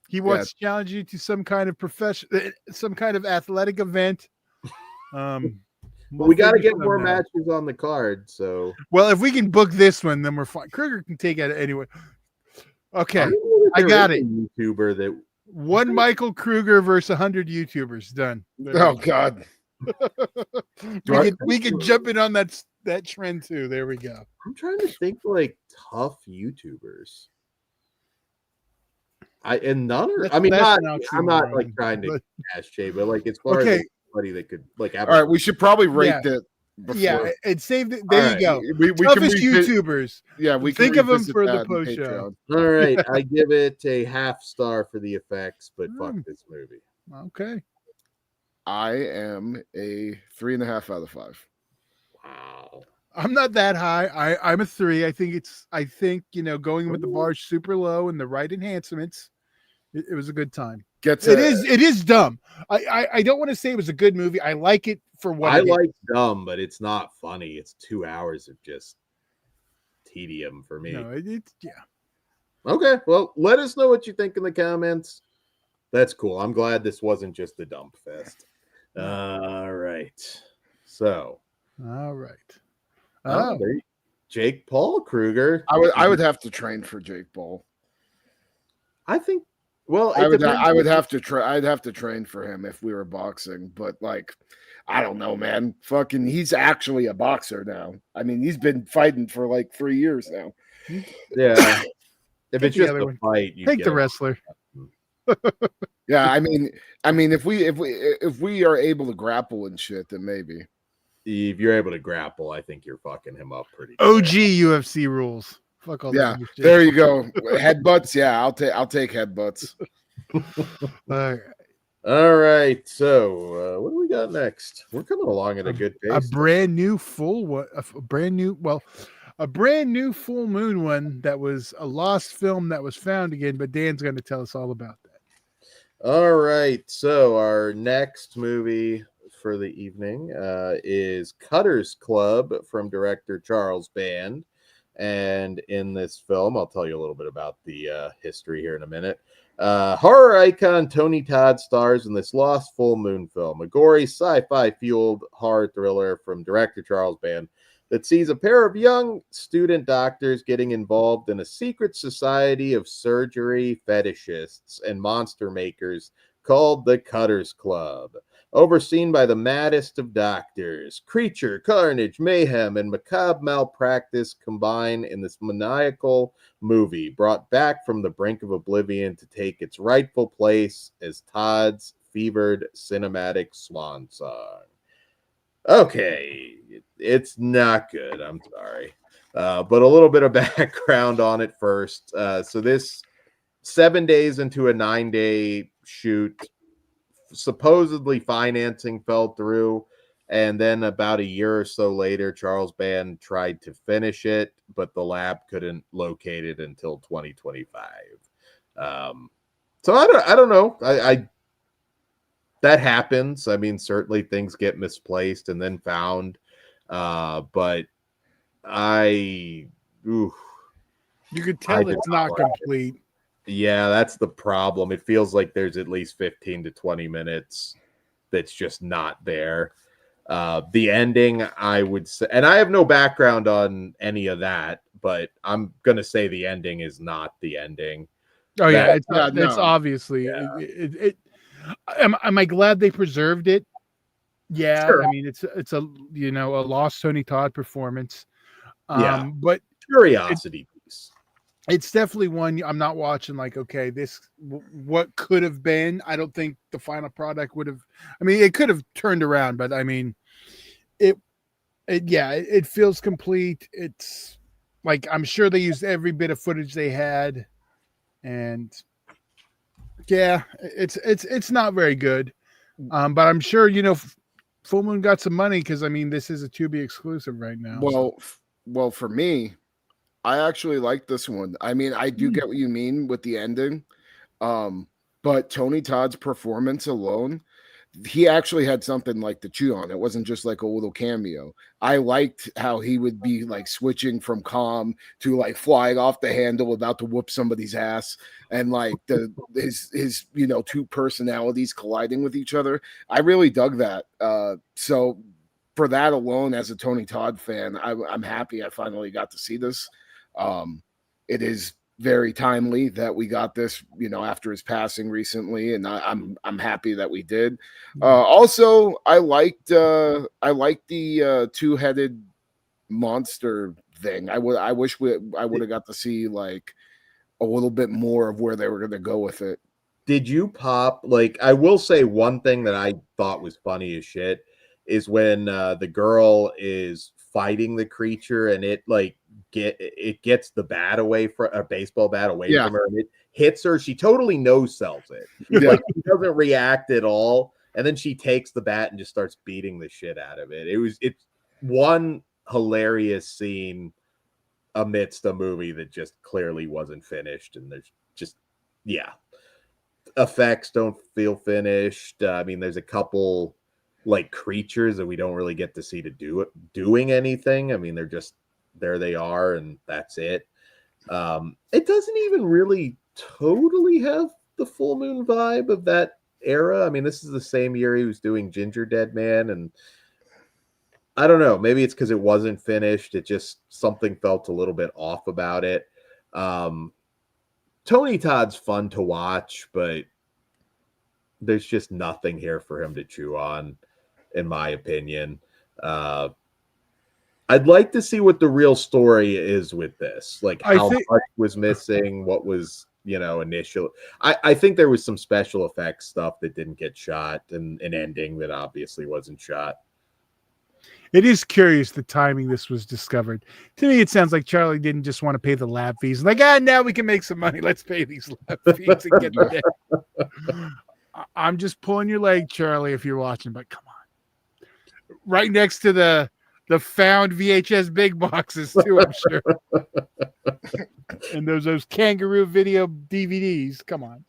He wants to challenge you to some kind of some kind of athletic event. But we got to get more matches on the card. So, well, if we can book this one, then we're fine. Kruger can take it anyway. Okay, I got it. YouTuber that one Michael Kruger versus 100 YouTubers done. Oh God, we can jump in on that trend too. There we go. I'm trying to think like tough YouTubers. I'm not like trying to cash shade, but like as far as anybody that could like. All right, we should probably rate that. Before. Yeah, and save it. There you go. We toughest YouTubers. Yeah, we think of them for the post show. All right, I give it a 0.5 star for the effects, but fuck this movie. Okay. I am a 3.5 out of 5. Wow. I'm not that high. I'm a 3. I think going with the bar super low and the right enhancements. It was a good time. It is dumb. I don't want to say it was a good movie. I like it for what I like dumb, but it's not funny. It's 2 hours of just tedium for me. No, yeah. Okay, well, let us know what you think in the comments. That's cool. I'm glad this wasn't just a dump fest. All right. So. All right. Jake Paul Kruger. I would have to train for Jake Paul. I think. Well, I'd have to train for him if we were boxing, but like, I don't know, man. Fucking, he's actually a boxer now. I mean, he's been fighting for like 3 years now. Yeah. If it's just a fight, you take the wrestler. Yeah, I mean, if we are able to grapple and shit, then maybe. If you're able to grapple, I think you're fucking him up pretty good. OG UFC rules. Fuck all that. Yeah, there you go. Headbutts. Yeah, I'll take headbutts. All right. So, what do we got next? We're coming along at a good pace. A brand new full moon one that was a lost film that was found again. But Dan's going to tell us all about that. All right. So, our next movie for the evening is Cutter's Club from director Charles Band. And in this film, I'll tell you a little bit about the history here in a minute. Horror icon Tony Todd stars in this lost full moon film, a gory sci-fi fueled horror thriller from director Charles Band that sees a pair of young student doctors getting involved in a secret society of surgery fetishists and monster makers called the Cutter's Club. Overseen by the maddest of doctors, creature, carnage, mayhem, and macabre malpractice combine in this maniacal movie brought back from the brink of oblivion to take its rightful place as Todd's fevered cinematic swan song. Okay, it's not good. I'm sorry. But a little bit of background on it first. So this 7 days into a 9-day shoot, supposedly financing fell through, and then about a year or so later, Charles Band tried to finish it, but the lab couldn't locate it until 2025. So I don't know. I that happens. I mean, certainly things get misplaced and then found, but you could tell it's not complete. Yeah, that's the problem. It feels like there's at least 15 to 20 minutes that's just not there. The ending, I would say, and I have no background on any of that, but I'm going to say the ending is not the ending. Oh, yeah, it's obviously. Yeah. Am I glad they preserved it? Yeah, sure. I mean, it's a a lost Tony Todd performance. But curiosity piece. It's definitely one I'm not watching like, okay, this what could have been. I don't think the final product would have. I mean, it could have turned around, but I mean, it feels complete. It's like I'm sure they used every bit of footage they had, and yeah, it's not very good. But I'm sure Full Moon got some money because I mean, this is a Tubi exclusive right now. Well, for me, I actually like this one. I mean, I do get what you mean with the ending. But Tony Todd's performance alone, he actually had something like to chew on. It wasn't just like a little cameo. I liked how he would be like switching from calm to like flying off the handle, about to whoop somebody's ass, and like his two personalities colliding with each other. I really dug that. So for that alone, as a Tony Todd fan, I'm happy I finally got to see this. It is very timely that we got this, after his passing recently, and I'm happy that we did. Also, I liked the two-headed monster thing. I wish I would have got to see like a little bit more of where they were going to go with it. Did you pop? Like, I will say one thing that I thought was funny as shit is when the girl is fighting the creature and it gets the bat away from a baseball bat away from her and it hits her. She totally no-sells it. Yeah. Like, she doesn't react at all. And then she takes the bat and just starts beating the shit out of it. It's one hilarious scene amidst a movie that just clearly wasn't finished. And there's just, effects don't feel finished. I mean, there's a couple like creatures that we don't really get to see doing anything. I mean, they're just there, they are, and that's it. It doesn't even really totally have the Full Moon vibe of that era. I mean, this is the same year he was doing Ginger Dead Man, and I don't know, maybe it's because it wasn't finished. It just, something felt a little bit off about it. Tony Todd's fun to watch, but there's just nothing here for him to chew on, in my opinion. I'd like to see what the real story is with this. Like, how much was missing, what was, initial. I think there was some special effects stuff that didn't get shot, and an ending that obviously wasn't shot. It is curious the timing this was discovered. To me, it sounds like Charlie didn't just want to pay the lab fees. Like, now we can make some money. Let's pay these lab fees and get the day. I'm just pulling your leg, Charlie, if you're watching, but come on. Right next to the found VHS big boxes too, I'm sure. And those kangaroo video DVDs. Come on.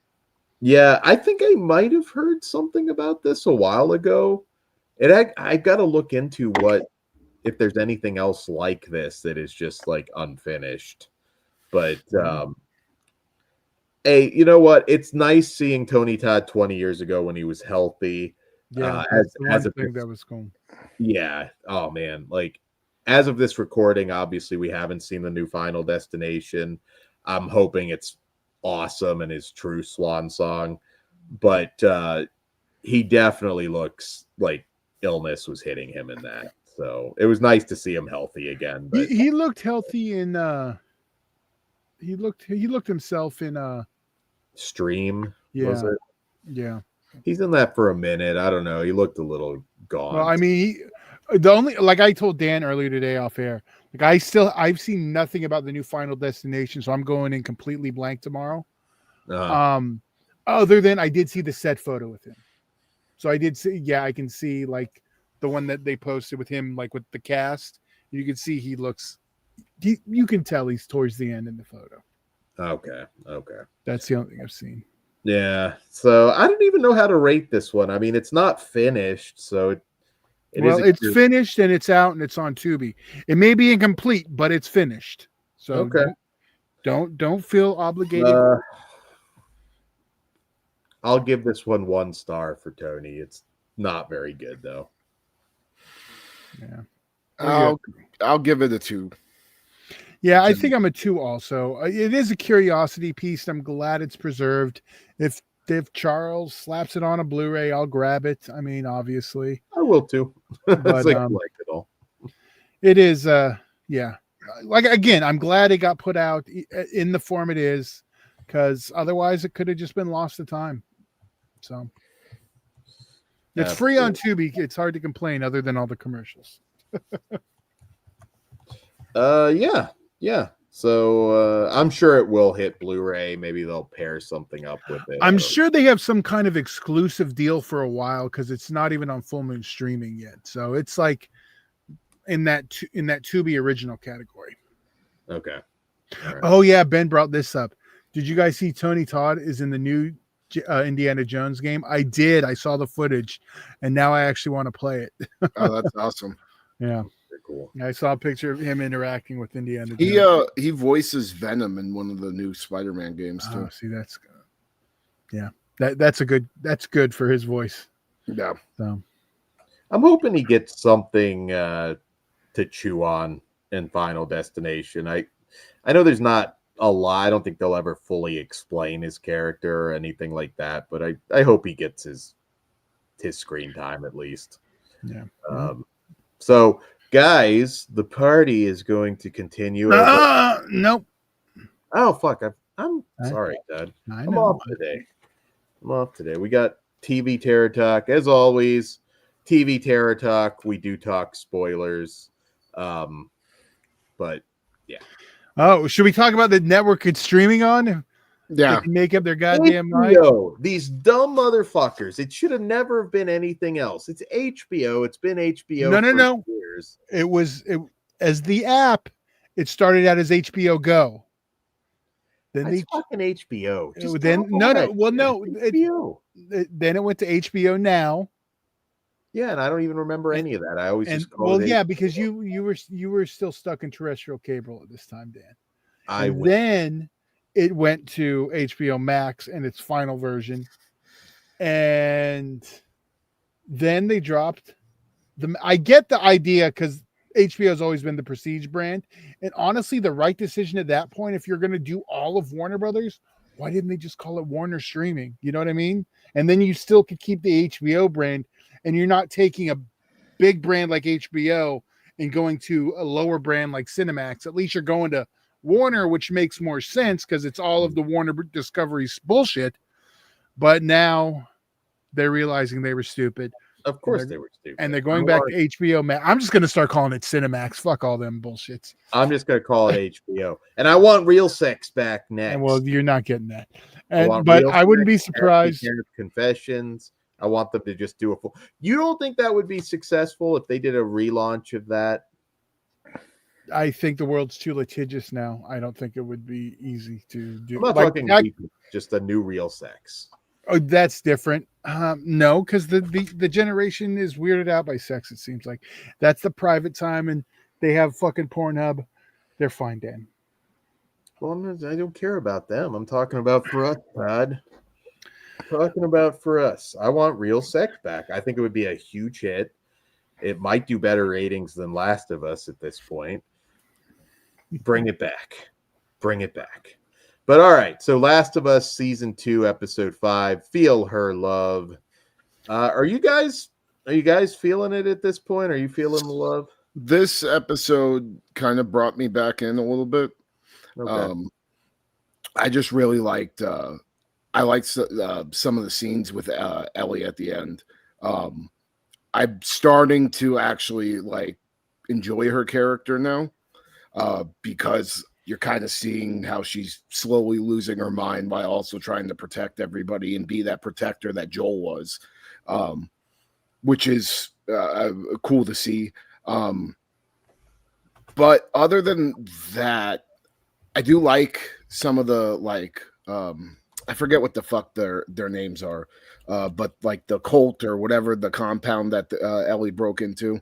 Yeah, I think I might have heard something about this a while ago. I got to look into if there's anything else like this that is just like unfinished. But hey, you know what? It's nice seeing Tony Todd 20 years ago when he was healthy. Yeah, that's the one thing that was cool. Yeah. Oh man. Like as of this recording, obviously we haven't seen the new Final Destination. I'm hoping it's awesome and his true swan song. But he definitely looks like illness was hitting him in that. So it was nice to see him healthy again. But He looked healthy in he looked himself in Stream, yeah. was it? Yeah. He's in that for a minute. I don't know. He looked a little gone. Well, I mean, the only, like I told Dan earlier today off air, like I've seen nothing about the new Final Destination, so I'm going in completely blank tomorrow. Other than I did see the set photo with him, so I did see. Yeah, I can see like the one that they posted with him, like with the cast. You can see he looks. You can tell he's towards the end in the photo. Okay. That's the only thing I've seen. Yeah. So I don't even know how to rate this one. I mean, it's not finished, so it's finished and it's out and it's on Tubi. It may be incomplete, but it's finished. So okay. Don't feel obligated. I'll give this one 1 star for Tony. It's not very good though. Yeah. I'll give it a 2. Yeah, I think I'm a 2 also. It is a curiosity piece. I'm glad it's preserved. If Charles slaps it on a Blu-ray, I'll grab it. I mean, obviously. I will too. But like it all. It is yeah. Like again, I'm glad it got put out in the form it is, because otherwise it could have just been lost to time. So it's free on Tubi. It's hard to complain other than all the commercials. Yeah. So I'm sure it will hit Blu-ray. Maybe they'll pair something up with it. I'm sure they have some kind of exclusive deal for a while because it's not even on Full Moon streaming yet. So it's like in that Tubi original category. Okay. Right. Oh yeah, Ben brought this up. Did you guys see Tony Todd is in the new Indiana Jones game? I did. I saw the footage, and now I actually want to play it. Oh, that's awesome. Yeah. Cool. I saw a picture of him interacting with Indiana Jones. He voices Venom in one of the new Spider-Man games too. Oh, see, that's good. Yeah, that's good for his voice. Yeah. So I'm hoping he gets something to chew on in Final Destination. I know there's not a lot. I don't think they'll ever fully explain his character or anything like that, but I hope he gets his screen time at least. Yeah. So guys, the party is going to continue. Nope. Oh fuck! I'm sorry, Dad. I'm off today. We got TV Terror Talk as always. TV Terror Talk. We do talk spoilers, but yeah. Oh, should we talk about the network it's streaming on? Yeah, they can make up their goddamn mind. These dumb motherfuckers. It should have never been anything else. It's HBO. It's been HBO. No. Years. It as the app. It started out as HBO Go. Then it's fucking HBO. HBO. Then it went to HBO Now. Yeah, and I don't even remember any of that. I always just called it. Yeah, because you were still stuck in terrestrial cable at this time, Dan. Then it went to HBO Max and its final version, and then they dropped the. I get the idea because HBO has always been the prestige brand, and honestly, the right decision at that point, if you're going to do all of Warner Brothers, why didn't they just call it Warner Streaming? You know what I mean? And then you still could keep the HBO brand. And you're not taking a big brand like HBO and going to a lower brand like Cinemax. At least you're going to Warner, which makes more sense because it's all of the Warner Discovery's bullshit. But now they're realizing they were stupid. Of course they were stupid. And they're going back to HBO Max. I'm just going to start calling it Cinemax. Fuck all them bullshits. I'm just going to call it HBO. And I want Real Sex back next. And well, you're not getting that. But I wouldn't be surprised. Confessions. I want them to just do a full. You don't think that would be successful if they did a relaunch of that? I think the world's too litigious now. I don't think it would be easy to do. I'm not talking just a new Real Sex. Oh, that's different. No, because the generation is weirded out by sex. It seems like that's the private time, and they have fucking Pornhub. They're fine, Dan. Well, I don't care about them. I'm talking about for us, Todd. Talking about for us. I want real sex back. I think it would be a huge hit. It might do better ratings than Last of Us at this point. Bring it back. Bring it back. But all right. So Last of Us season 2, episode 5. Feel Her Love. Are you guys feeling it at this point? Are you feeling the love? This episode kind of brought me back in a little bit. Okay. I just really liked some of the scenes with Ellie at the end. I'm starting to actually like enjoy her character now, because you're kind of seeing how she's slowly losing her mind while also trying to protect everybody and be that protector that Joel was, which is cool to see. But other than that, I do like some of the I forget what the fuck their names are, but like the cult or whatever the compound that Ellie broke into.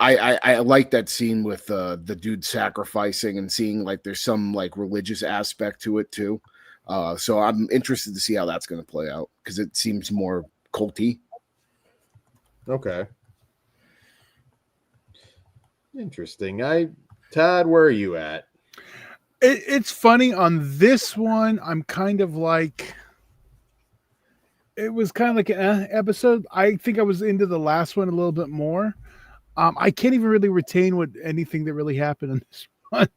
I like that scene with the dude sacrificing and seeing like there's some like religious aspect to it too. So I'm interested to see how that's going to play out because it seems more culty. Okay. Interesting. Todd, where are you at? It's funny on this one. I'm kind of like, it was kind of like an episode. I think I was into the last one a little bit more. I can't even really retain anything that really happened in this one.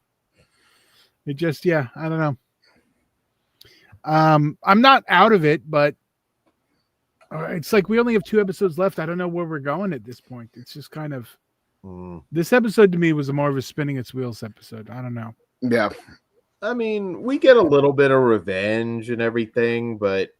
It just, I don't know. I'm not out of it, but it's like we only have 2 episodes left. I don't know where we're going at this point. It's just kind of this episode to me was more of a spinning its wheels episode. I don't know. Yeah. I mean, we get a little bit of revenge and everything, but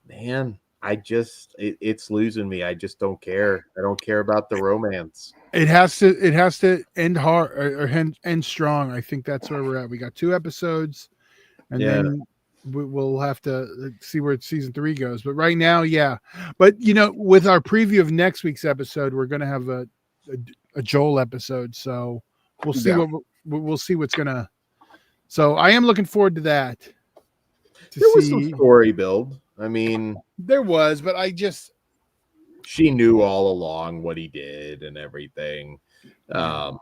man, it's losing me. I just don't care. I don't care about the romance. It has to end hard or end strong. I think that's where we're at. We got 2 episodes, and then we'll have to see where season 3 goes. But right now, yeah. But with our preview of next week's episode, we're going to have a Joel episode, so we'll see we'll see what's gonna. So I am looking forward to that. There was some story build. I mean, there was, but she knew all along what he did and everything. But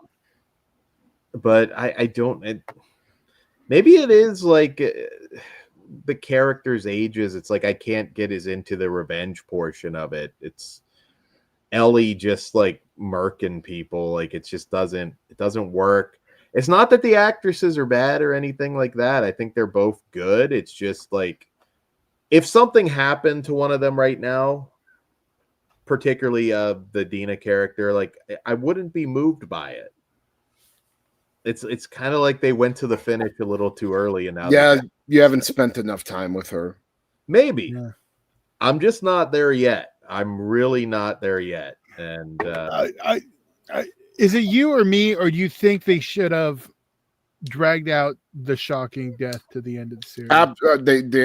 I don't. Maybe it is like the character's ages. It's like I can't get as into the revenge portion of it. It's Ellie just like murking people. Like it doesn't work. It's not that the actresses are bad or anything like that. I think they're both good. It's just like if something happened to one of them right now, particularly the Dina character, like I wouldn't be moved by it. It's kind of like they went to the finish a little too early, and now you haven't spent enough time with her. Maybe. Yeah. I'm just not there yet. I'm really not there yet. And is it you or me, or do you think they should have dragged out the shocking death to the end of the series? They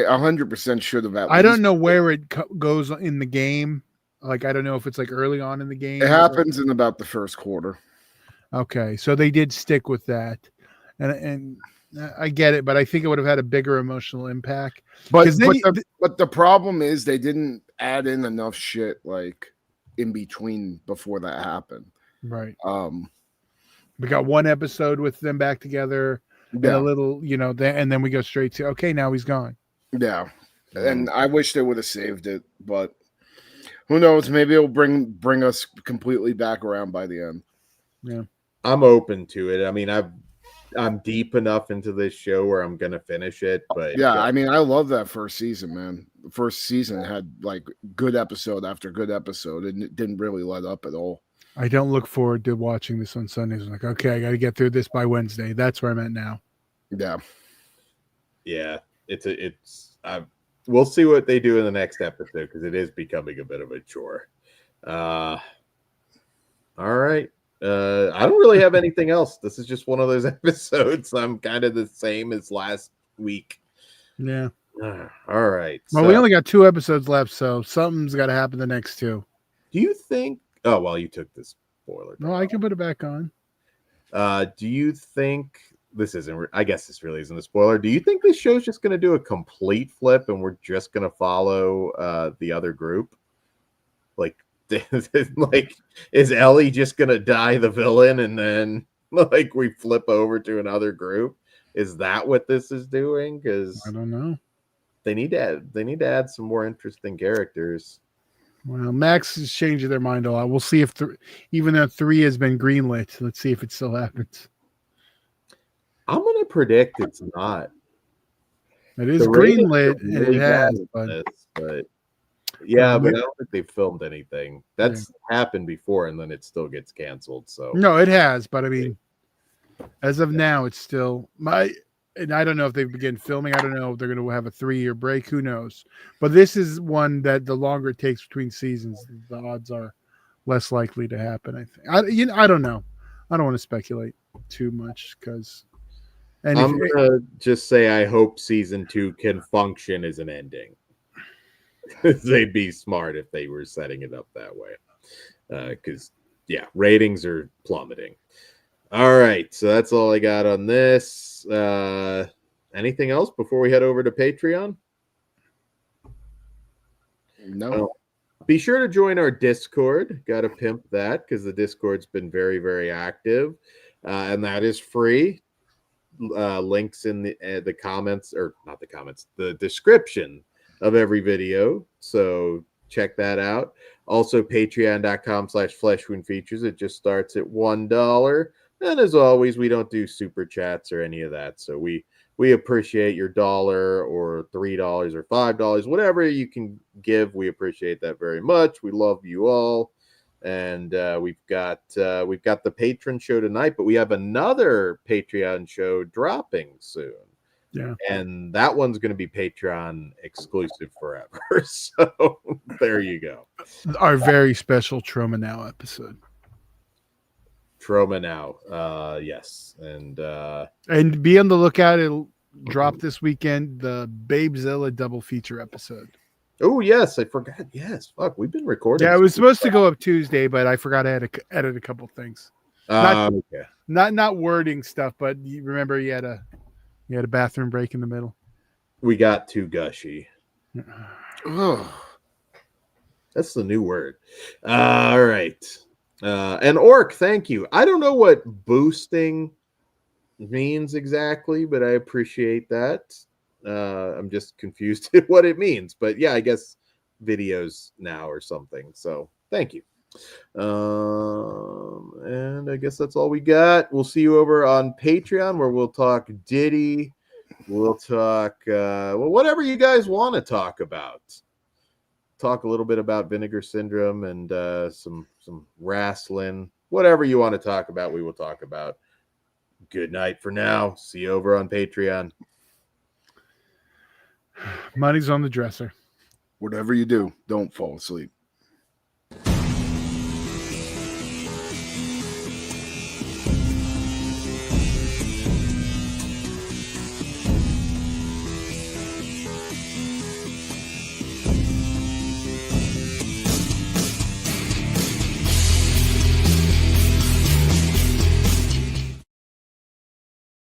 100% should have. I don't know where it goes in the game. Like, I don't know if it's like early on in the game. It happens in about the first quarter. Okay, so they did stick with that, and I get it, but I think it would have had a bigger emotional impact. But the problem is they didn't add in enough shit like in between before that happened. Right. We got 1 episode with them back together, and a little, and then we go straight to okay, now he's gone. Yeah, and I wish they would have saved it, but who knows? Maybe it'll bring us completely back around by the end. Yeah, I'm open to it. I mean, I'm deep enough into this show where I'm gonna finish it. But yeah, I mean, I love that first season, man. The first season had like good episode after good episode, and it didn't really let up at all. I don't look forward to watching this on Sundays. I'm like, okay, I got to get through this by Wednesday. That's where I'm at now. Yeah. We'll see what they do in the next episode because it is becoming a bit of a chore. All right. I don't really have anything else. This is just one of those episodes. I'm kind of the same as last week. Yeah. All right. Well, we only got 2 episodes left, so something's got to happen the next 2. Do you think? Oh well, you took this spoiler. No, I can put it back on. Do you think this isn't? I guess this really isn't a spoiler. Do you think this show's just going to do a complete flip, and we're just going to follow the other group? Like, like, is Ellie just going to die the villain, and then like we flip over to another group? Is that what this is doing? Because I don't know. they need to add some more interesting characters. Well, Max is changing their mind a lot. We'll see if even though 3 has been greenlit, let's see if it still happens. I'm gonna predict it's not. It is greenlit, and it has, but yeah, but I don't think they've filmed anything. That's happened before, and then it still gets canceled. So no, it has, but I mean, as of now, it's still and I don't know if they begin filming. I don't know if they're going to have a 3-year break. Who knows? But this is one that the longer it takes between seasons, the odds are less likely to happen. I think. I don't know. I don't want to speculate too much because. And I'm gonna just say I hope season 2 can function as an ending. They'd be smart if they were setting it up that way. Because ratings are plummeting. All right, so that's all I got on this. Anything else before we head over to Patreon? No. Be sure to join our Discord. Got to pimp that because the Discord's been very, very active, and that is free. Links in the comments, or not the comments, the description of every video. So check that out. Also, patreon.com/fleshwoundfeatures. It just starts at $1. And as always, we don't do super chats or any of that. So we appreciate your $1 or $3 or $5, whatever you can give. We appreciate that very much. We love you all. And we've got the patron show tonight, but we have another Patreon show dropping soon. Yeah. And that one's going to be Patreon exclusive forever. So there you go. Our very special Trauma Now episode. Trauma Now. Yes. And be on the lookout. It'll drop this weekend, the Babezilla double feature episode. Oh, yes. I forgot. Yes. Fuck. We've been recording. Yeah, it was supposed to go up Tuesday, but I forgot I had to edit a couple things. Not wording stuff, but you remember you had a bathroom break in the middle. We got too gushy. Ugh. That's the new word. All right. And Orc, thank you. I don't know what boosting means exactly, but I appreciate that. I'm just confused at what it means, but yeah, I guess videos now or something. So thank you. And I guess that's all we got. We'll see you over on Patreon where we'll talk Diddy. We'll talk whatever you guys want to talk about. Talk a little bit about Vinegar Syndrome and some wrestling. Whatever you want to talk about, we will talk about. Good night for now. See you over on Patreon. Money's on the dresser. Whatever you do, don't fall asleep.